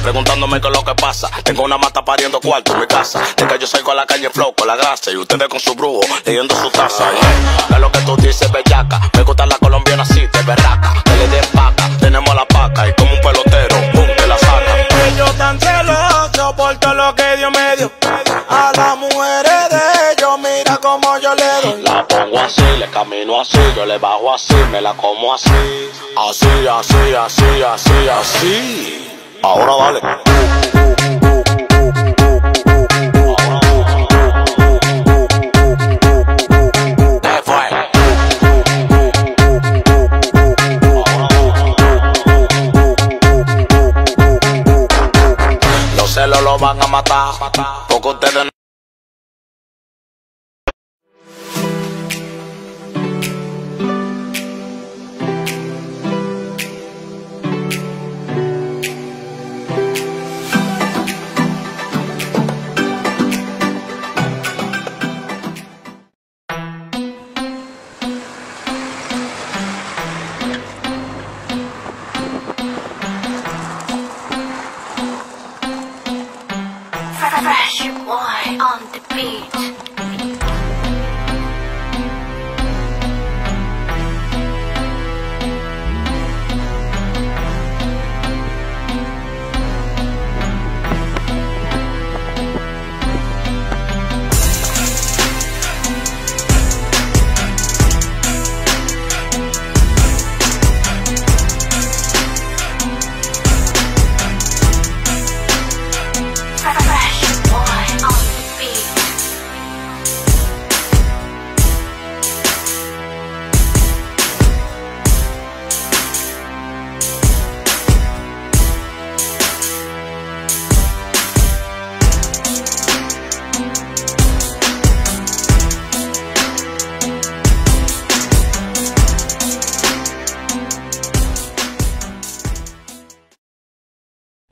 preguntándome qué es lo que pasa. Tengo una mata pariendo cuarto en mi casa. De que yo salgo a la calle flow con la grasa y ustedes con su brujo leyendo su taza. Es lo que tú dices, bellaca. Me gusta la colombiana así, de berraca. Que le den paca, tenemos la paca y como un pelotero, pum, que la saca. Yo tan celoso por todo lo que Dios me dio. A las mujeres de ellos mira como yo le doy. La pongo así, le camino así, yo le bajo así, me la como así. Así. Ahora vale. Los celos lo van a matar, porque ustedes no. Fresh boy on the beat.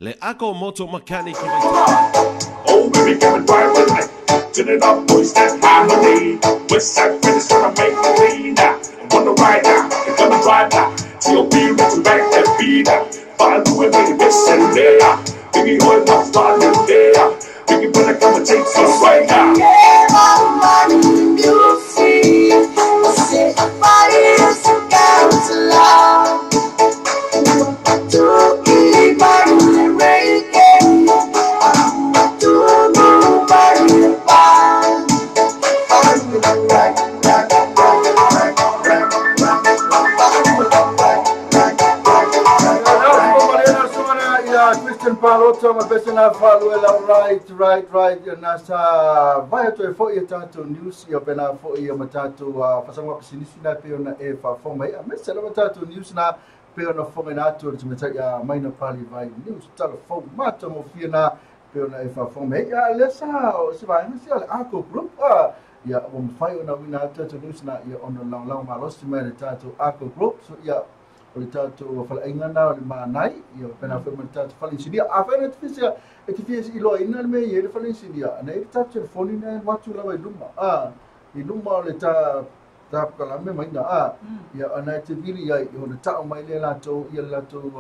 le ako moto mechanic. Oh, baby, coming right with me. Turn it up, boys, that harmony. West side finish trying to make me lean now. I'm on the ride now, you're gonna ride now. T.O.P. reaching back that beat out. Find you and baby, this and there. Biggie, hold up, find you there. Biggie, when I come and take some right now. Yeah, money, you see. I said, body is a girl's love. To be pesena falu right na sa vai to fo ia tato news ia pena fo ia matatu fasanga pisinisi na pe ona e fa fo mai a mesela matatu news na pe ona fo na to te meta ia mai na pali vai news telefone mata mo fiana pe ona e fa fo mai ia lesa o se vai na se ala ko group ia o mfai ona wina tato news na ia ona long malosi mai tato ako group so ia o le tātou whalaingana o le mānai i o pena whaima le tātou whalinsinia a whaina te whisia e te whisia i loa ina le mea i e le whalinsinia ana e le tātou telefoni na watu lawa i luma o le tāpukalame maina ia ana e te viri ai i hona tau mai le lātou i le lātou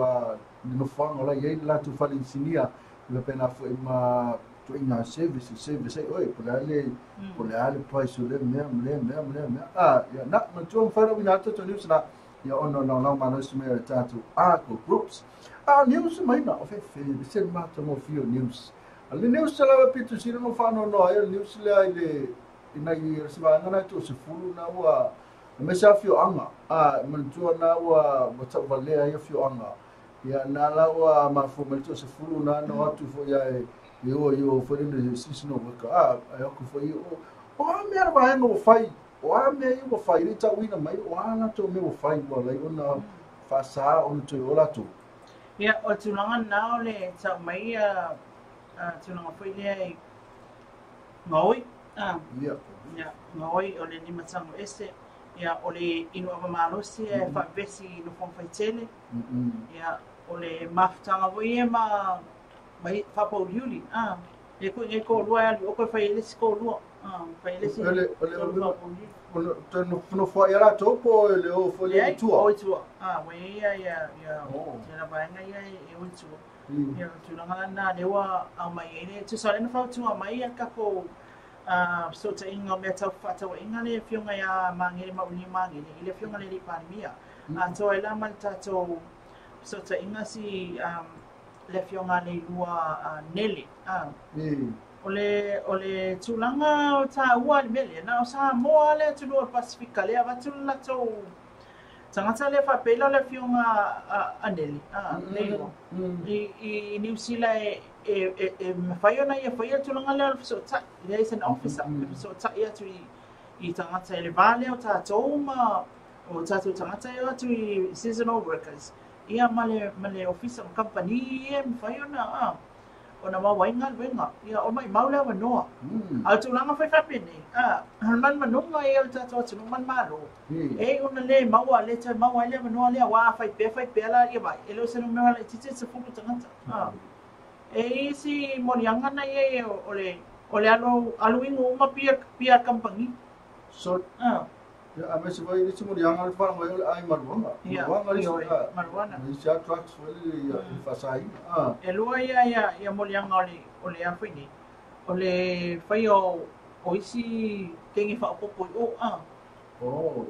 ni nofanga o la i e le lātou whalinsinia i le pena whaima tuinga service ai oi pole ale paisu le mea ia na matua mwhaira wina tātou news na ia ono na mana se me tatu ako groups news mai na fe se mata mo fio news ale news la pitu sino no fa no ia news le ina i se va ngana to se fulu na wa me sa fio anga man tu na wa bota vale ia fio anga ia na la wa ma fo me to se fulu na no atu fo ia yo fo le season ka ai ko fo io o me arba no fai o me i fai ni tau ina mai o ana to me o fai wa lai ona fa sa ona to ola to ia o tulanga na ole tau mai tulanga foi le ngoi ia ngoi ole ni matsango ese ia ole inu ava malosi e fa vesi no fon fai tele ia ole maftanga voi ma mai fa po yuli e ko lua o ko fai le ko lua fai le si no foi era topo le o foi le tua o tua we ia era bainga ia e o tua ia tu nga na le wa au mai ene tu sale no fa tua mai ka ko so te inga me tau fata wa inga le fionga ia mangere ma uni mangere ile fionga le pandemia to ela man tato so te inga si le fionga le lua nele ole tulanga o taua le mele na o sa moa le tulu o Pasifika le avatu la to tangata le fa pela le fionga aneli i New Zealand e mafaiona ia faia tulanga le so ta le is an officer so ta ia tu i tangata le vale o tatou ma o tatou tangata ia tu i seasonal workers ia male officer company e mafaiona ona mawainga wenga ia o mai maula wa noa au tulanga fai fapene man manunga e alta to man malo e ona le mawa le ta mawa le noa le wa fai pe la ia vai ele se no me le tite se fuku tangata e si morianga na ye ole aluingo uma pia kampangi so a me se vai desse morianga le fala mai ai marwanga marwana ni sa trucks wele fa sai e lua ia morianga ole a fai ni ole fai o isi kengi fa popo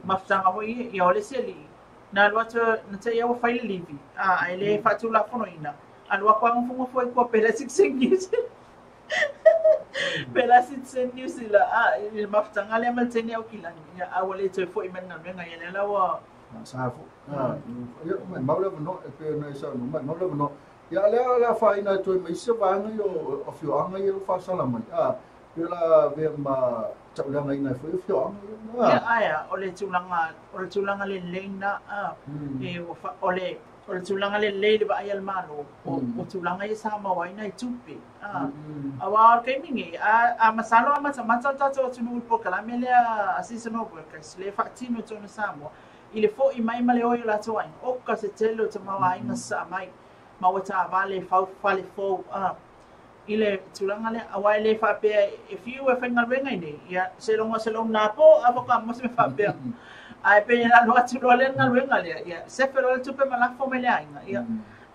maftanga voi ia ole seli na lua na te ia fai le livi ai le fa tu la fono ina alua kwa mfungo foi ko pela 6 news pela 6 news la il maftanga le malteni au kilani ya awale to foi menna menga ya la wa safu ya maula no pe na sa no maula no ya la fa ina to mai se va yo o fio anga yo fa sala mai pela ve ma chaulanga ina foi fio anga ya ole tulanga le leina e ole tulanga le ba ayal malo o tulanga i sa mawaina i tupi awa kai mingi masalo mata to tunu po kala mele seasonal workers le fatino to samo ile fo i mai male o la to ai o ka se telo to mawaina sa mai mawata vale fale fo ile tulanga le awa le fa pe if you were fenga wenga ni ya se long na po avoka mo se fa pe ai pe na lo atu lo le ngal wenga le ya se pero tu pe mala fo mele ainga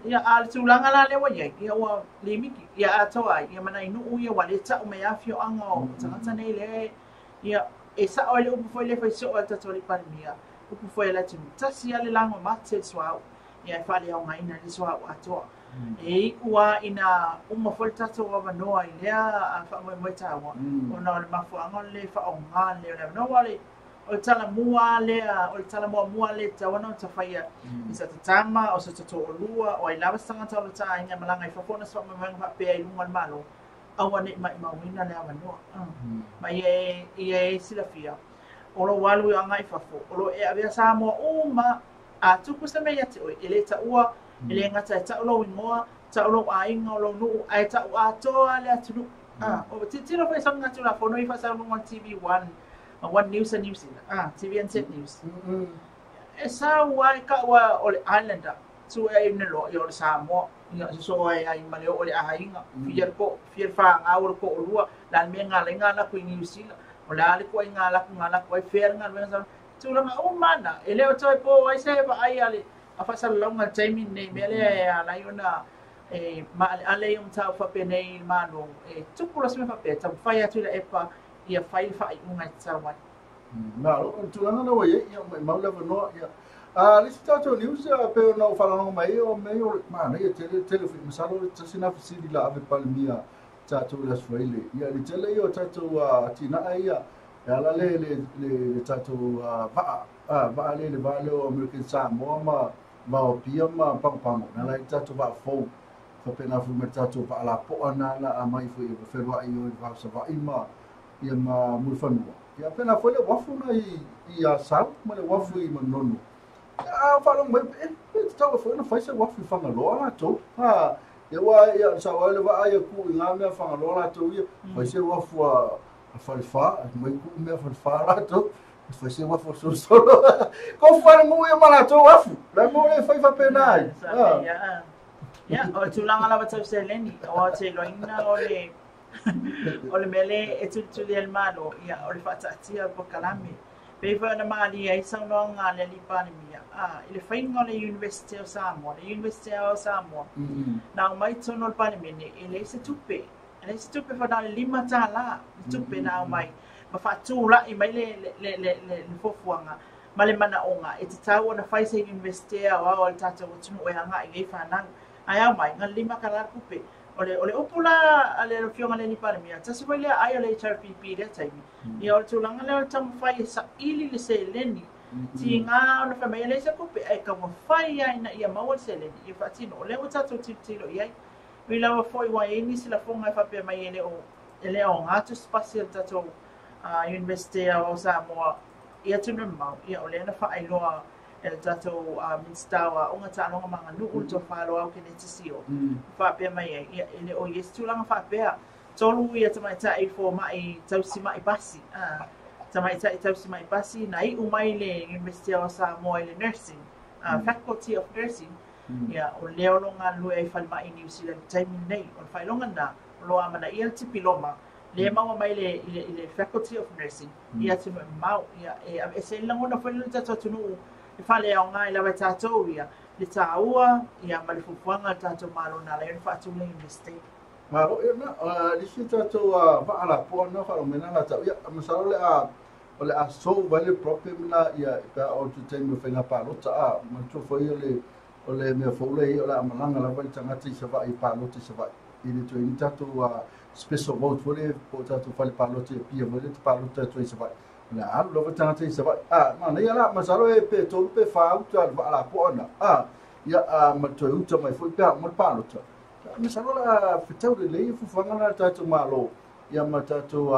ya al tulanga la le wa ya wa limiki ya ato ai ya mana inu u ya wale ta o me afio anga o tangata nei le ya esa o le upu foi le foi so o ta tori pandemia upu foi la tu tasi ale lango mate swao ya fa le o ngai na le swao ato e ua ina uma folta to wa no ai le a fa mo ta wa ona le mafu anga le fa o nga le no wale o tala mua le o tala mua le tawana ta faia isa tama o sa to lua o ai lava sanga ta ta inga malanga I fafona so ma pe ai lunga malo awane mai mawina le avano mai e sila fia o lo walu anga I fafo o lo e avea sa mo uma a tuku sa me yate o ele ta ua ele ngata ta lo ingoa ta lo ainga o lo nu ai ta a to ale atu o titino fa sanga tu la fono I fa sa no TV1 One News and News TV and Set News esa wa ka wa ole islander tu ai nelo yo sa mo ya so ai male ole ainga fier fa awur ko lua lan me ngala na ku New Zealand ola le ko ngala ko fier ngala sa tu la o mana ele o toi po ai se ba ai ale afa sa longa time ne mele ala yona ma ale yum ta fa pe nei mano tu pula se fa pe ta fa ya tu la epa ia fai unga tsawa na tu langa no ye ia mai maula no ia lista to news pe no fala no mai o me o ma na ia telefone masalo tsina fisili la ave palmia tato la swaile ia le tele io tato tina ia ala le tato va le vale o American Samoa ma o pia ma pam na la tato va fo fa pena fu tato va la po ana la mai fu e ferwa io va sa va ima ia ma mulfanua ia pena foi le wafu na ia sal ma le wafu I manono fala mai tau foi na faz wafu fanga loa to ia wa ia sa wa le va ia ku nga me fanga loa to ia vai ser wafu a falfa mai ku me falfa to vai ser wafu solo ko fala mo ia mala to wafu la mo le fai fa pena ia o tulanga la batau seleni o te loina ole mele e tu le malo ia ole fatatia po kalame pe fa na mali ai sa no nga le lipani mia ile fainga le University of Samoa na mai tono pani mene ele se tupe fa na lima tala tupe na mai ma fatu la I mai le fofuanga male mana onga e te tau na fai se University o tata o tunu e hanga I fa na ai mai nga lima kala kupe ole opula ale fionga le ni para mia tasi wale ai ole HRPP le taimi ia ole tulanga le tam fai sa ili le se leni ti nga ona fa mai le se ko ai ka mo fai ai na ia mau se leni ia fatino ole o tatu tilo ia mi la foi wa ini se la fonga fa pe mai ele o nga tu spatial tatu University of Samoa ia tunu mau ia ole na fa ai loa el tato minstawa unga ta longa manga nu to falo au kene tisio fa pe mai ele o yestu langa fa pe tolu ia tama ta ai fo mai tausi mai basi tama ta tausi mai basi nai umai le University of Samoa le nursing faculty of nursing ia o leo longa lu ai fal mai New Zealand time nei o fa longa na lo amana ia tipiloma le mau mai le faculty of nursing ia tuma mau ia e se lango na fa le tato tunu e fale au ngai la tato ia le taua ia ma le fufuanga tato malo na le fa tu le investi malo na le si tato va ala po na fa mena la ta ia masalo le a so vale problem na ia ka o tu tem me fenga pa lota ma tu foi le me fo le la malanga la vai tanga ti se va I pa lota se va ile tu in tato special vote vole po tato fale pa lota pia vole pa lota tu se va na lo va tanga ti se va ma na ia la masalo e pe to pe fa uta va la po na ia ma tu uta mai foi pa mo pa lota masalo la fitau le fu fanga na tato malo ia matatu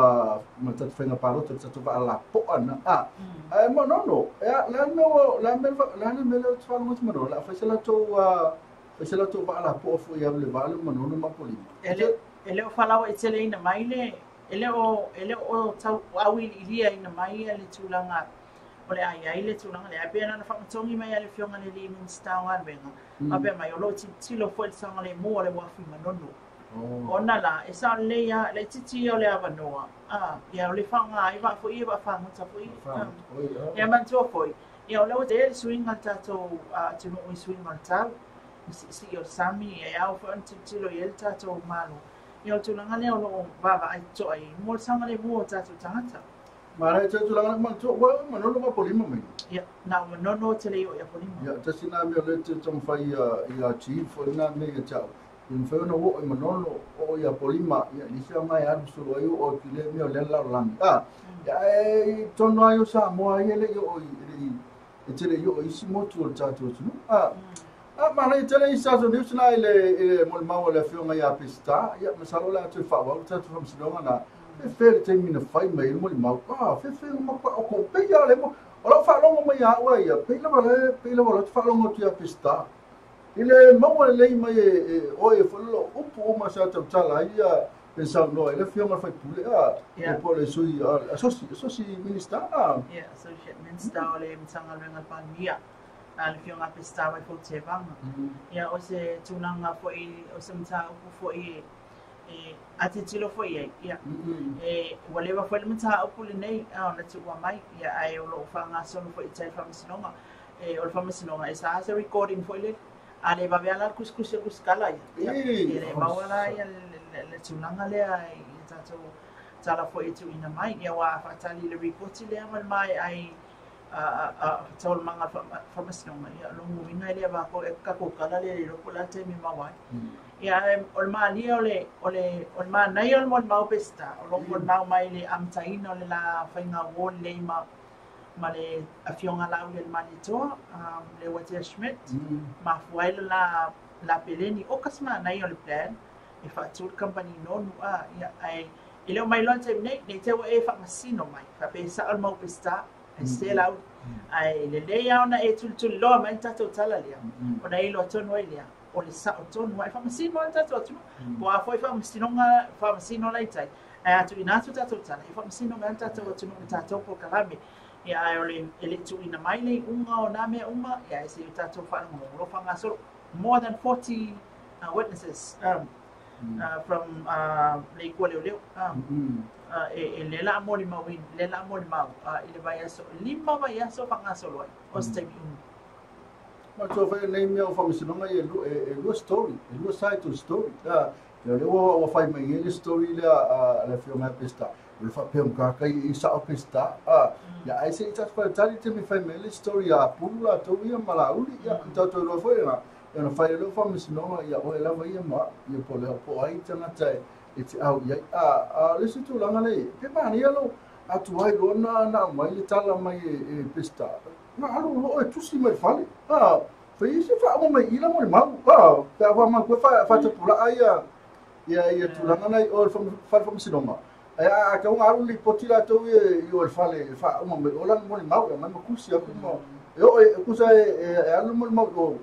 fenga palo tatu va la po ana mo no la me lo tfa mo mo la fasela to va la po fu ia le vale mo no ma poli ele o fala o tele ina maile ele o tau awi ilia ina mai le tulanga ole ai le tulanga le apena na fa tongi mai le fionga le limin stawa venga ape mai o lo tilo fo sanga le mo le wa fi manono ona la esa le ya le titi o le avanoa ya le fanga ai va fo ia va fanga ta fo ia man to fo ia le o te swing ata to no swing ata si o sami e au fo titi lo ia ta to malo ia to langa le o va ai to ai mo sanga le mo ta to tata mara te langa man to wa manono ma polima mai ia na manono te le o ia polima ia te sina me le te tam fai ia chief fo na me ia chao in whauna o I manono o ia polima ia lisa mai anu solo ai o ki le mea le laulangi ia e tono ai o Samoa ia le o i tele i o isi motu o tātou tunu mana i tele i Sato News na i le mole maua le whionga i a pesta ia masalo le atu i whawa tātou whamsinonga na fere te mina whai mai le mole mau fere mapa o ko peia le mo o lau whalongo mai a ua ia peila wala tu whalongo tu i a pesta ile maua lei mai o e folo upu o ma sa tala ia pensando no ele fiona fai pule o pole sui associ minister associate minister o le mtanga lenga pania le fiona pesta vai fo te vanga ia o se tunanga fo i o se mta upu fo i ate tilo fo i ia whatever fo le mta upu le nei na tu wa mai ia ai o lo fanga solo fo i tai famisinonga o famisinonga esa as a recording fo le ale va ver la cuscuse buscala ya ele mawala ya le tunanga le ai tato tala fo itu ina mai ya wa fatali le report le amal mai ai tol manga famasino ya lo muina le va ko ka ko kala le lo ko la te mi mawai ya ol mali ol ma nai ol mau pesta lo mo mau mai le am taino le la fainga wol le ma le afionga la le malito le Water Schmidt ma fuel la peleni o kasma na yo le plan e fa tour company no ya ai ile mai lonte nei te e fa masino mai fa pesa al mau pesta e sell out ai le ya ona e tul lo mai tato tala le o dai lo tono ile o le sa tono mai fa masino tato tu bo a foi fa masino lai tai ai atu ina tu tato tala fa masino mai tato tu tato po kalame ia ai ole ele tu ina mai le unga o na me unga ia se tato fa no fanga so more than 40 witnesses from le koleo le la mo mau ile vai aso lima vai aso fanga so loi o stay ma to fa nei me o famisinonga e lu story lu side story le o fai mai ele story la fiona pesta le fa pe un kai i sa pesta ya ai se ta fa tali te mi fai mai le story a pula to ia malauli ya to lo foi na no fai lo famisinonga ia o la vai ma ia po ai tana tai it's out ya le situ langa le pe mani lo atu ai lo na mai le tala mai pesta na alo lo e tu si mai fale fai se fa mo mai ila mo mau pa wa ma ko fa te pula ai ia tu langa nei o famisinonga ai ka un alo li potila to i o fale fa mo mai o la mo mau ma kusi aku mo e kusa alo mo mau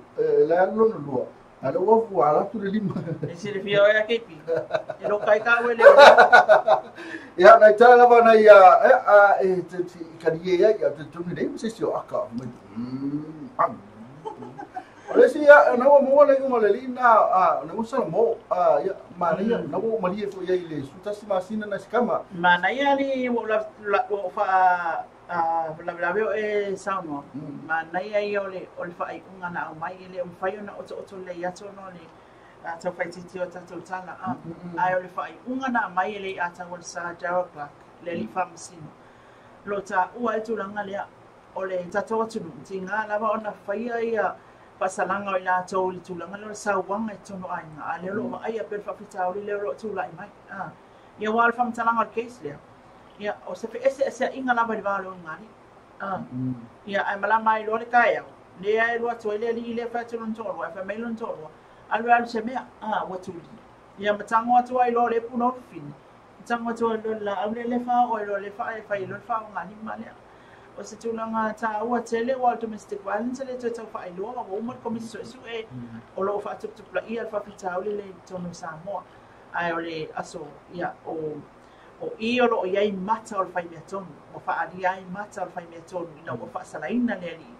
la alo no lo alo wa fu ala tu le lima e se le fio e kepi e lo kai ka wele ya na tala va na ya te karie ya te tu ni dei se si o aka ole si ya na mo le mo le lina na mo sala mo ya ma ya na mo mali fo ya ile su tasi masina na skama ma na ya ni la fa la veo e sauno ma na ya ole fa ai unga na mai ile o fa na o le ya to no le ta fa ti o ta to tala ai ole fa ai unga na mai ile ata wol sa jawa clock le li famsino lo ta u ai tu langa le ole ta to tu tinga la ba ona fa ia pasalanga o la to le tulanga le sa wanga e tono ai nga le lo ai a per fa fita o le lo tu lai mai ia wal fam talanga o case le ia o se ese inga la ba lo ngani ia ai mala mai lo le kai le ai lo to le le fa tu non to wa fa mai non to al se me wa tu ia matango tu ai lo le puno fin matango tu la au le fa o lo le fa lo fa ngani ma le o se tulanga ta ua tele wa domestic violence le to fa ilo o mo komisi so o lo fa tu pla ia fa fita o le tonu Samoa ai o le aso ia o i o lo ia mata o fai me tonu o fa ali ai mata o fai me tonu ina o fa salaina le ali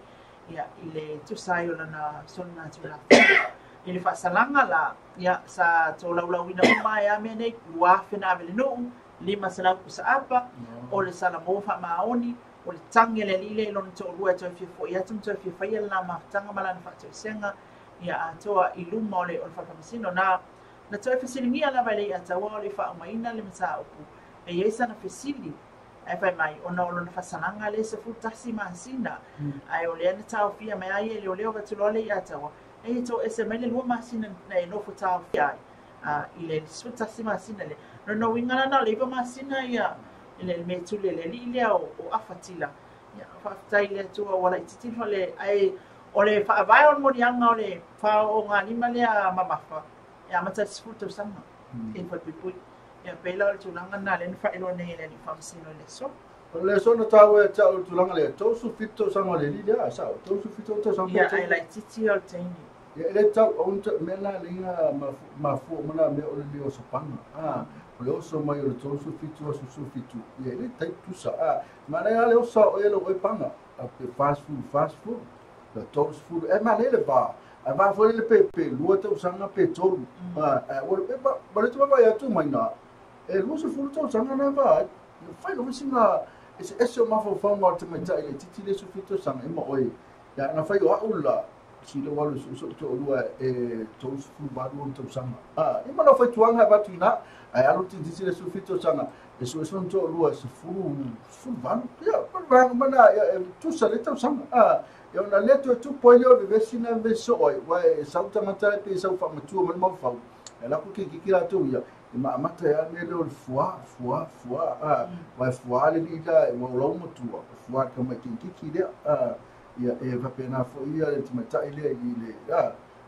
ia ile tu sai o na sona tu la ile fa salanga la ia sa to la wina mai a me nei wa fina vele no lima sala ku sa apa o le sala mo fa maoni o le tangi le lile lona to rua to fi fo ia tum to fi fa ia la ma tanga malana fa to senga ia atoa i luma o le o fa famsino na to fi silingia la vale ia tawa o le fa maina le masa opu e ia sana fisili ai fa mai ona o lona fa sananga le se fu tasi masina ai o le ana tau fia mai ai le o le o va tu le ia tawa e to ese mai le lua masina nei no futa fia i le suta si masina le no winga na le va masina ia le me tu le le o afatila ia fatai le tu wala titi le ai o le fa vai on morianga o le fa o ngani male a mamafa ia mata sfuto sama in fa pipu ia pela le tulanga na le fa ilo nei le fa masina le so no tau e tau tulanga le tau su fito sama le lilia sa tau su fito to sama ia ai lai titi o tini ia le tau on mena linga mafu mana me o le o sopanga le oso mai o le tau su fito su fito ia le tai tu sa mana le oso o ele o panga a pe fast food le tau su food e mana le ba a va fo le pepe lua tau sanga pe tolu o le ba le tu ba ya tu mai na e lu su food tau sanga na ba fai no singa ese o mafo fonga te mai tai le titi le su fito sanga e mo oi ya na fai o aula si le walu so to lua e to su ba lu to sanga e ma no fai tuanga ba tina ai alu titi le su fito sanga e so to lua se fu van ya ba mana tu sa le to sanga e ona le tu poilo de vesina veso oi wa sauta mata pe sau fa matu mo fa e la ku ki la tu ya ma mata ya ne le fua vai fua le ida mo lo mo tu fua ka mai ki le ia e va pena fo ia le mata ile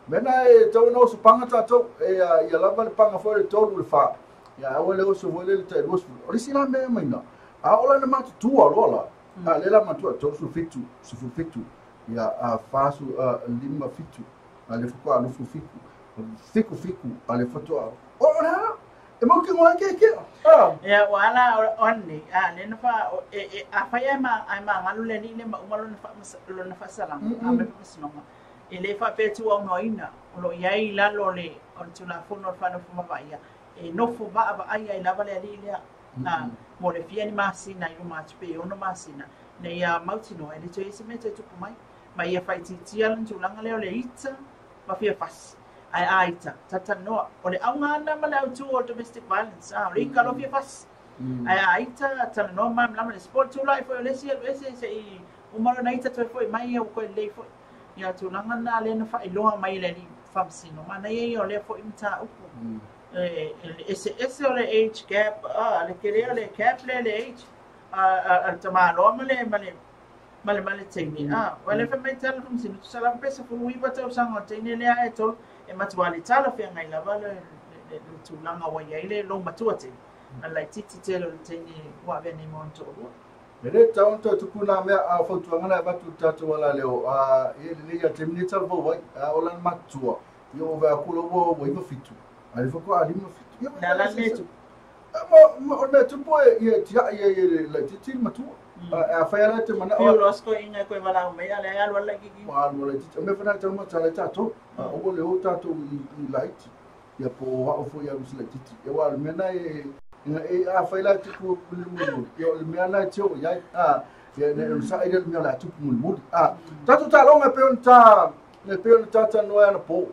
mena e to no so panga to ia lava le panga fo le to le fa ia o le so vole le te ros o si la me mai na a ola na mata tu ola le la mata to so fitu ia a fa su lima fitu ale fo ko fu fiku ale foto ora e mo ke ngwa ke ya wala onni le no fa a fa ya ma ngalu le ni ma umalo na fa lo na fa sala a me fa sino e le fa pe tu no ina lo yai la lo le on tu na fo no fa no fa ba ia e no fo ba ai la vale ali le mo le fia ni ma sina i ma pe ono ma sina ne ya mautino e le tu ese me tu mai ia fa ti alan tu langa le itsa ma fia fas ai aita tata no o le aunga na mala tu o domestic violence le kalo fia fas ai aita tata no mam la le sport to life o le si se i umaro na ita to foi mai o ko le foi ia tu langa na le na fa ilo mai le ni famsino mana ia o le foi mta upu ese o le age gap le kere le cap le age tama lo male tini wala fa mai tala kum sinu salam pesa fu wi bata usanga tini le ai to e matwali tala fe ngai la vale le tulanga wa ile lo matuate ala titi telo tini wa veni monto le taun to tukuna me a fotuanga na batu tatu wala leo ile ya temni talvo wai olan matua yo va kulo wo wo fitu ali fa ko ali mo fitu na la netu mo na tupo ye tia ye la titi matua a fayala te mana o losko inga ko wala me ale al wala gigi wala titi me fana tama tala tato o le o tato i light ya po wa fo ya usla titi e wala mena a fayala te ko mo yo le mena tio ya ya ne sa ide me la tu mo tato ta longa peonta le peon tata no ana po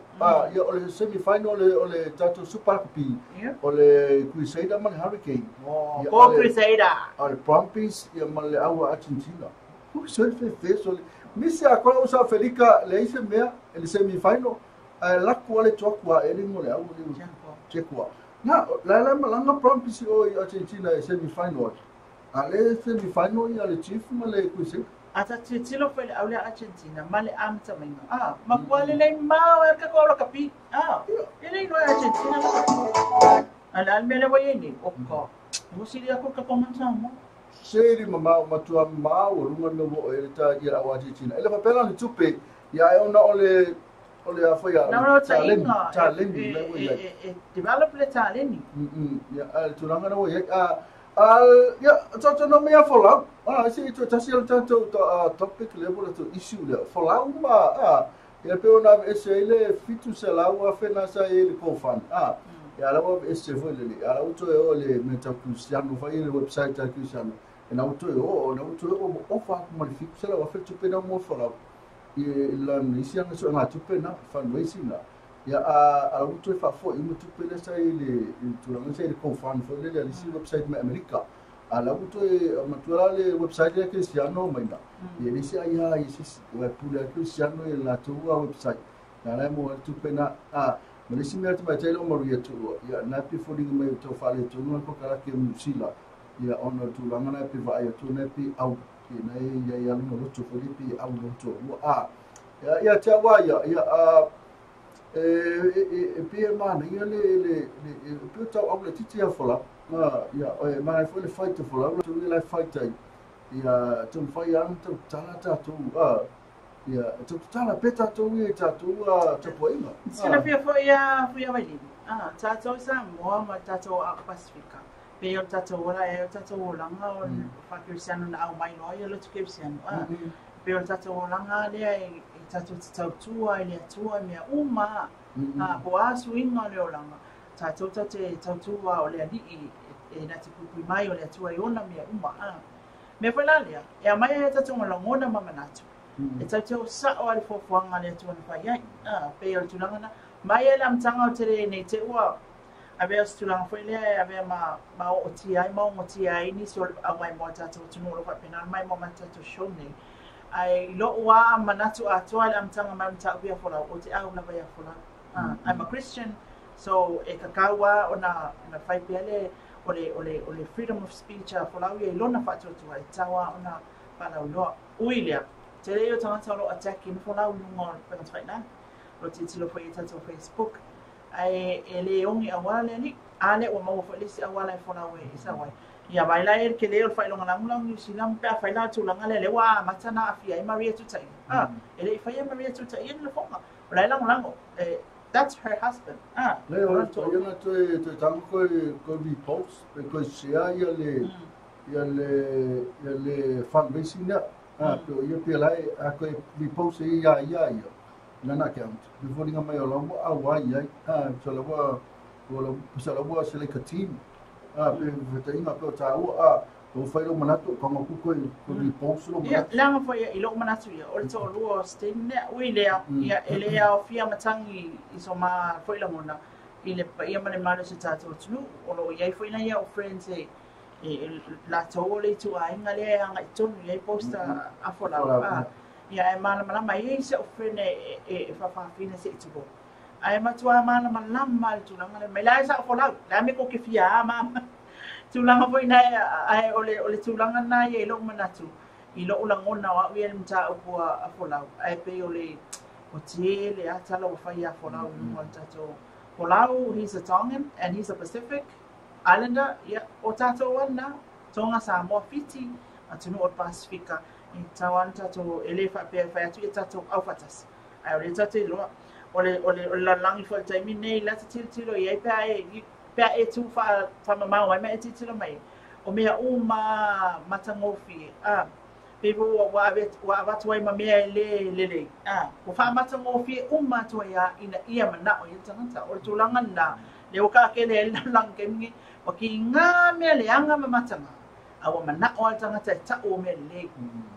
ya o le semi final o le tato super cup o le Crusader man Hurricane ko Crusader o le Brumbies ya man le awa Argentina o se fe so misi a ko usa Felica le ise mea el semi final la ko le tokwa ele mo le awa le chekwa na la malanga Brumbies o Argentina semi final ale semi final ya le chief ma le Crusader ata tilo fele aule Argentina male amta mainga ma kwale le ma ka ko lo kapi ele no Argentina ala almele wayeni okko musili ya ko ka komansa mo seri mama matua ma o runga no bo ele ta ira wa Argentina ele fa pela ni tupe ya ona ole afoya talent le wo develop le talent ya tulanga no ya ya toto no me follow si to tasio tanto topic level to issue le follow ma ya pe ona ele fitu se la wa fena sa ele ko fan ya la wa ese vole ya la uto le meta Cristiano fa ile website ta Cristiano na uto o fa mo fitu se la wa fitu pe na mo follow la nisia na so na tu pe na fundraising na ya a uto fa fo i mutu pe le sa ile tulanga se ile ko fan fo le si website ma America ala uto matura le website ya Cristiano mainda ele si ai isi wa pula Cristiano la tua website Nā mo tu pena Malisi mea te mai tailo maria tu ia na pi fodinga mai to fale tu no ko kala ke musila ia ona tu langa na pi vai tu na pi au ki nei ia no tu fodi pi au no tu ia te wa ia pi mana ia le pi tau au le titi a fola ia mana foi le fight fola tu le fight ia tu fai an tu tala tu ia tu tala peta tu ia tu te poema sila pia foi vai li tato sa mo ma tato a Pasifika pe o tato ora e o tato langa o fa Cristiano na au mai no ia lo tu Cristiano pe o tato langa le e tato tua le tua mea uma po asu inga le langa tato tate tua o le ali e na te kupi mai o le tua i ona mea uma me foi la le e mai e tato malangona mamanatu e tato sa o le fofuanga le tua na fai ai pe o tulanga na mai e lam tanga o te nei te ua ave o tulanga foi le ave ma o ti ai ma o ti ai ni so a mai mo tato tunu lo fa pena mai mo tato show nei ai lo ua manatu atoa le amtanga mai mta via fola o te au na vai fola I'm a Christian so e kakawa ona na fai pele ole freedom of speech fola ia lona fa tu ai tawa ona para lo uilia te leo tanga lo attack in fola no pa fai na lo te tilo foi tato Facebook ai ele ongi awale ni ale o mo fa lisi awale fola we isa wai ia vai la e ke leo fai longa lang New Zealand pe fai la tu langa le wa matana afia Maria tu tai ele fai Maria tu tai le fonga lai lang that's her husband leo to yana to tang ko vi post because she ia le fundraising na to ia pe lai ko vi post ia nana account before ninga mai lo wa ia so lo wa se le team pe te inga pe tau o fai lo manatu ko ngo ko vi post lo ia langa foi i lo manatu ia o to lo stain ne ui le ia ele ia fia matangi i so ma foi la mona i le pa ia mane mane se tato tunu o lo ia foi na ia o friends la to le tu ai ngale anga tonu ia posta a fola ia e mana mai se o friend e fa fina se tu ai matua mana malama tu langa me la sa fola la me ko ke fia mama tu langa foi na ai ole tu langa na ye lo manatu i lo ulangona wa wi el mta o a fola ai pe ole o tele ata lo fa ya fola no tato fola he's a Tongan and he's a Pacific Islander ya o tato wana tonga sa mo fiti atunu o Pasifika i tawan tato ele fa pe fa tu tato au fatas ai ole tato lo ole la langi fo tai mine la tilo ye pe e tu fa mama wa me tilo mai o me uma matangofi people wa tu ai mame le ko fa matangofi uma tu ya ina ia mana o yatanga o tulanga na le o ka ke le lang ke mi o ki nga me le anga matanga awa mana o tanga ta o me le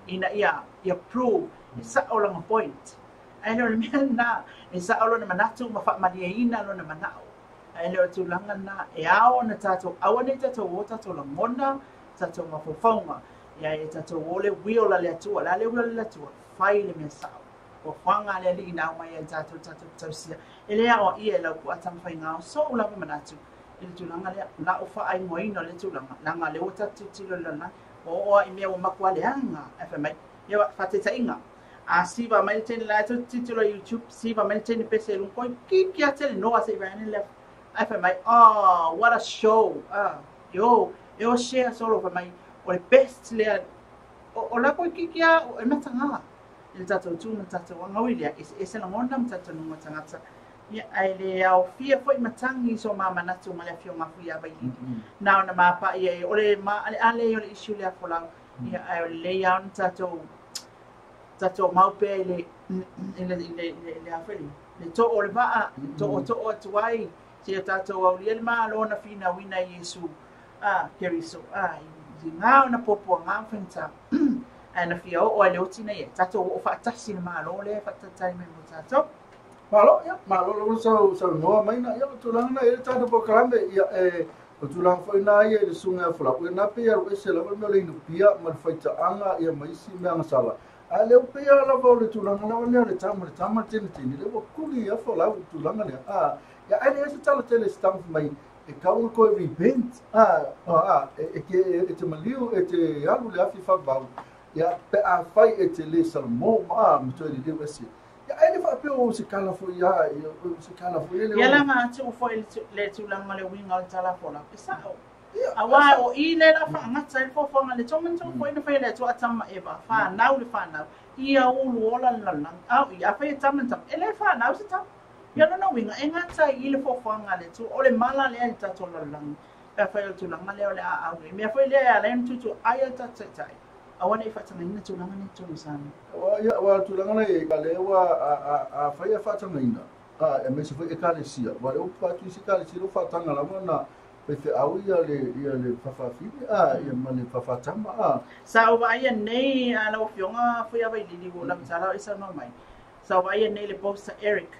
ina ia prove sa o lang point ai no me na sa o na manatu ma fa madia ina lo na manao ai le tulanga na e ao na tato awane tato o tato la mona tato ma fofonga ia e tato o le wiola le atua la le wiola le atua fai le mesa o fanga le li na mai tato sia ele ao ia la ku atam fai nga so la manatu ele tulanga le la o fa ai moina le tulanga langa le o tato tilo lana o i me o makwa le anga fmai ia fa te tainga siva mai tene la titolo YouTube siva mai tene pese un coi ki atele no ase vai le fmai what a show yo share solo for my o le best le o la coi ki o matanga il tato tu na tato nga wilia ese na mona tato no matanga ia ai le au fia foi matangi so mama na tu male fio mafu ya bai na na mapa ia o le ma ale o le issue le fola ia ai le ya tato mau pe le afeli le to o le va to o tuai se tato o le ma lo na fina wina Yesu keriso nga na popo nga fenta ana fio o le otina ye tato o fa tasi ma lo le fa tatai me mo tato malo lo so no mai na yo tu lang na ele tato po krambe ya o tu lang foi na ye le sunga fla ko na pe ya o se la me le no pia ma faita anga ya mai si me anga sala Ale o pe ala va le tulanga la le tama tini le o kuli a fo la tulanga le ya ale ese tala tele stamp mai e kau ko repent e ke te maliu e te alu le afi fa ba ya pe a fai e te le salmo mo to le wesi ya ale fa pe o se kala fo ya se kala fo le ya la ma tu fo le tulanga le winga tala fo la pesa awa o ile la fa ngata fo fo ngale tomen to ko ina fa le to atama eva fa nau le fa nau ia ulu ola la au ia fa tamen tam ele fa nau se tam ia no winga e ngata ile fo fo ngale to ole mala le ta to la lang e fa le to la ngale ole a me fa le ala tu ai ta tai awana e fa tama ina to la ngane to sana wa to la ngane ka le wa a fa tama ina e me se fa e ka le sia wa le o pa tu si ka le si lo fa tanga la mana pe au ia le fafafi ia male fafatama sa o ia nei ala o fionga foi ava ili go la tsala isa no mai sa o ia nei le post Eric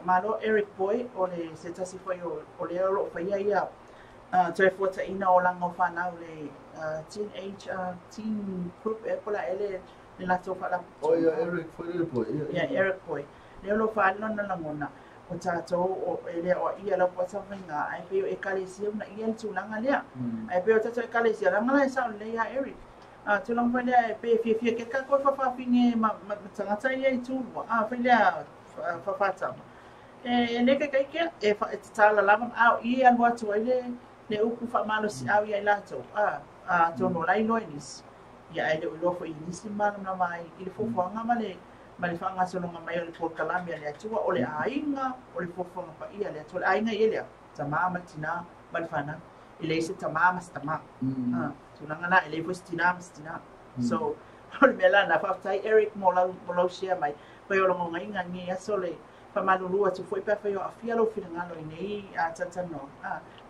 malo Eric boy o le setasi foi o le ro foi ia tre fota ina o langa o fana o le teen group e pola ele le la tofa la o ia Eric foi le boy ia Eric boy le lo fa no na ngona o tatou o ele o ia la po sa venga ai pe e kalisia na ia tulanga lea ai pe o tatou e kalisia la ngala sa le ia Eric tulang pa le pe fi ke ka ko fa finge ma tanga tai ai tu fa le fa ta ne ke ke e fa tala la ma ia ngwa tu le uku fa malo si au ia la to to no lai loinis ia ai le lo fo inis ma na mai ile fo fo nga male mali fanga solo nga mai le por kalamia le atua o le ainga o le fofo nga pa ia le atua ainga ile tamama tina mali fana ile se tamama stama tulanga na ile fo stina so ole mela na fa tai Eric mola share mai pa yo longa inga ni asole pa malulu atu foi pa yo afia lo fina lo nei a tatano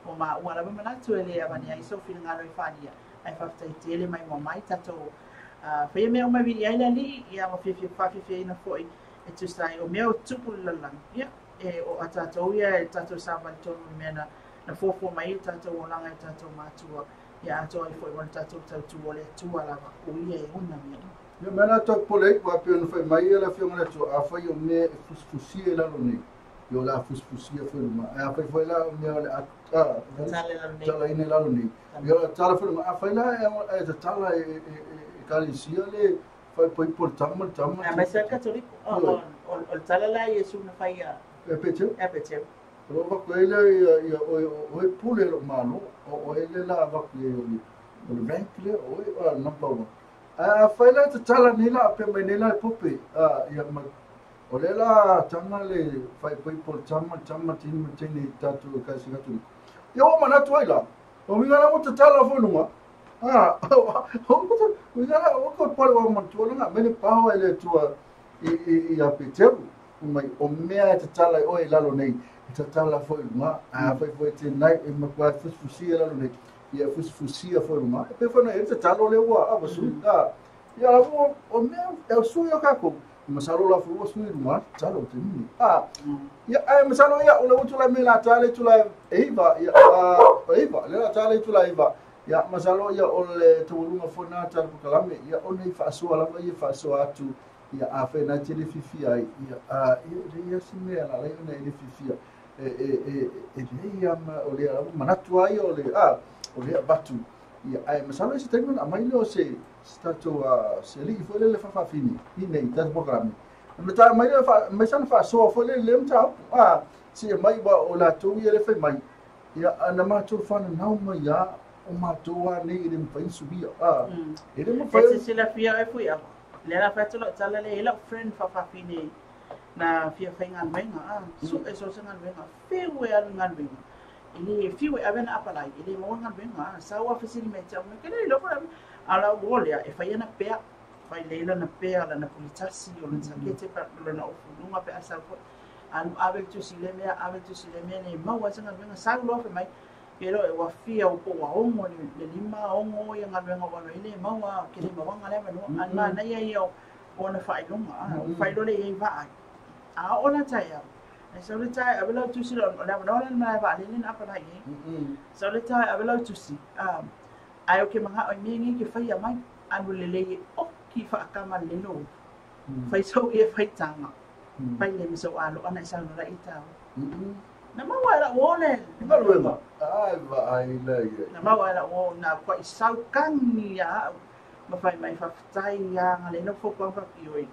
o ma wala ba mana tu ele abani ai so fina lo fania ai fa tai tele mai mo mai tato fa me o mai vi ai ali ia mo fi na foi e tu sai o meu tupu lalang ia e o atato ia tato saban to mena na fofo mai tato o langa tato matua ia ato ai foi one tato tu ole tu ala o ia e una mena ia mena to pole wa pe no foi mai ela fi ngana to a foi o me fusfusie la loni yo la fusfusie foi ma a foi la o me a tala ina la loni yo tala foi ma a foi la e tala kalisia le fai poi portama mas é católico o tala la Yesu na fai e pete lo va quella o pule lo malo o ele la va que o venkle o number 1 fai la tala ni la pe mai la pope ia ma o le la tanga le fai poi portama tin tatu kasi católico yo mana tu ila o mi ngala mo tala fo numa Wigala wako pale wa mantuolo nga mene paho ele tua I apeteu mai o mea te tala o e lalo nei te tala foi nga foi te nai e makwa fusfusia lalo nei ia fusfusia foi nga e pe foi na te tala le wa abasu ia la o mea e su yo kako masalo la fu su nga talo te ni ia ai masalo ia o le utula mela tala tula eva ia eva le tala tula eva ya masalo ya ole tulunga fona tal kalame ya one fa so ala ya fa so atu ya afe na tele fifia ya ya simela la ne ile fifia ya ma ole ala manatu ai ole ole batu ya ai masalo se tengo na mai lo se stato se li fo le fa fini ni tal programa no ta mai fa mai san fa so fo le lemta se mai ba ola tu ya le fa mai ya ana ma tu fa na ma ya o matua nei ele fai subia ele mo fai se la fia e fui le la fa tolo tala le ela friend fa fine na fia fai ngan venga su e so ngan venga fewe al ngan venga ele fewe aven apala ele mo ngan venga sa wa facilmente me kele lo fa ala golia e fai na pe fai le na pe ala na politasi o na sakete pa na ofunga pe asa ko an ave tu sileme ne ma wa ngan venga sa lo fa mai pero e wa fia o po wa ongo le lima ongo ia ngabenga wa ile maua ke le maua ngale ma no ana ia ia o na fai longa fai lo le ia va ona taia e so le taia abela tu si lo na no na va le na pa lai so le taia abela tu si ai o ke manga o mingi ke fai mai anu le le o ki fa kama le no fai so ia fai tanga fai le so alo ana sa no rai tau na ma wala wole ma luema ai vai le na ma wala wo na ko isau kan ni ya ma fai mai fa tai ya ngale no fo pa pioi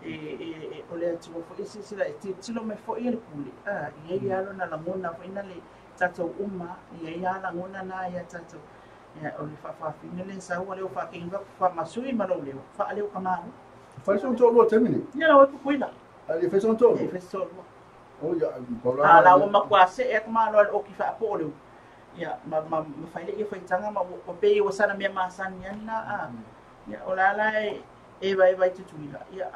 e ole tu fo isi sila ti tilo me fo ile kuli ia ia lo na la mona fo ina le tato uma ia ia la mona na ia tato ya ole fa fina le sa wale fa kinga fa masui ma lo le fa le ka ma fai son tolo termine ia la ko kuila ali fai son tolo e fai tolo oh ya pola la ma kwa se e ma lo o ki fa po le ya ma fai le ia fai tanga ma o pe o sana me ma san yana ya ola la e vai tu tuila ya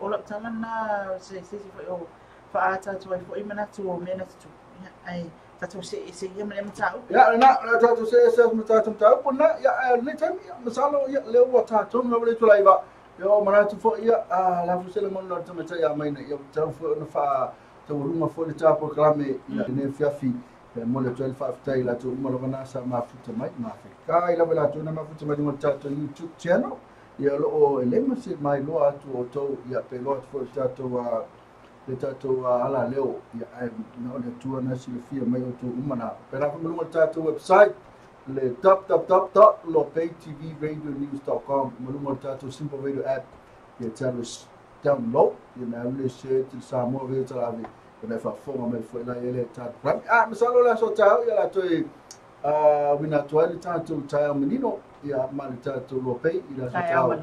ola tala na se fa o fa ata tu ai fo i mana tu o mena tu ya ai tatu se ia me tau ya na tatu se me tau puna ya le tam masalo ya le wa tatu no le tu lai ba yo mana tu fo ia la fu se le mon no tu me ya mai na yo tau fo no fa tu ruma fo le tapo klame ya ne fiafi mo le tu fa tai la tu mo lo na sa ma fu te mai ma fe kai la bela tu na ma fu te mai mo tatu YouTube channel ia lo ele ma se mai lo atu o to ia pe lo fo tatu wa le tatu ala leo ia ai no le tu na si le fia mai o tu umana pe na mo tatu website le www.loapaytvradionews.com mo tatu simple radio app ia channels download ia na le share tu sa mo ve tala ve pe fa fo ma fo la ele tatu masalo la so tau ia la tu wina tu ali tatu tai menino ia ma tatu loapay ila so tau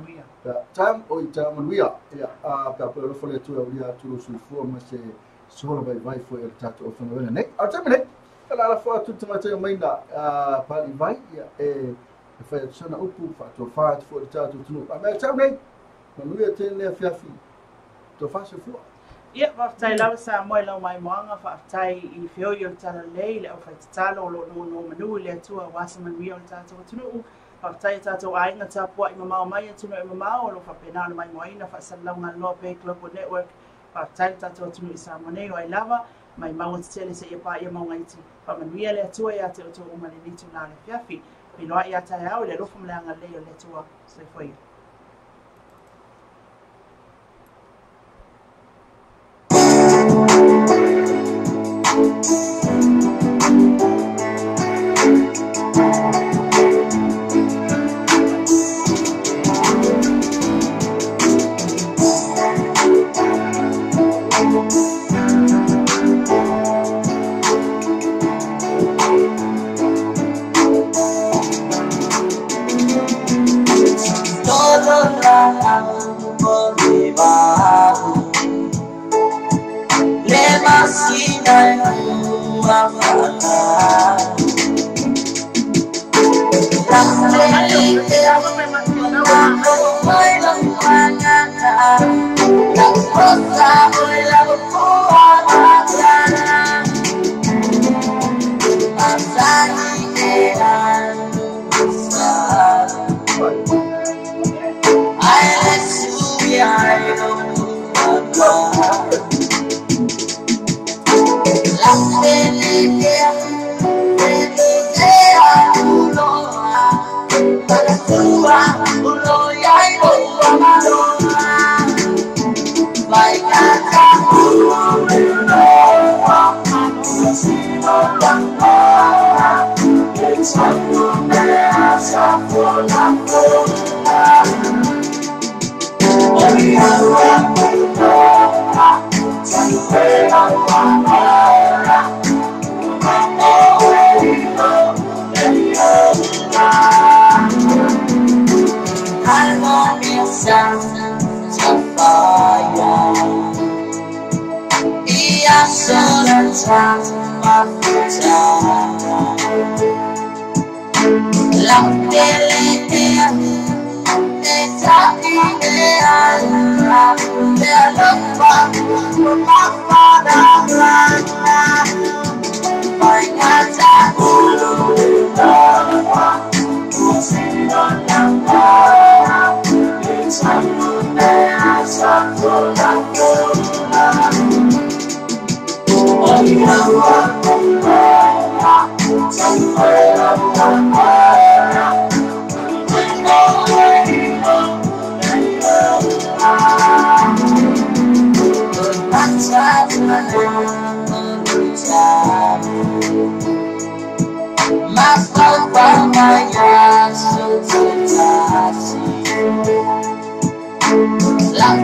tam o tam wia ia pa po fo le tu ia tu su fo ma se so vai fo il tatu o fo na ne a tamene la fo tu tamato mai na pali vai e fa sona upu fa to fa fo il tatu tu a me tamene ma lui te ne fiafi to fa se fo ia va tai la sa mo la mai moanga fa tai I fio yo tala le o fa talo lo no manu le tu a wasa man wi o tatu tu no fa tai tatu ai na tapu I mama mai tu no mama o lo fa pena mai mo ina fa salonga LOABAY Global Network fa tai tatu tu no sa mone o ai lava mai mau tele se ia pa ia mau ngai ti fa man wi le tu ia te o tu o mani ni tu na le fiafi pino ia tai au le lo fum le anga le o le tu se foi La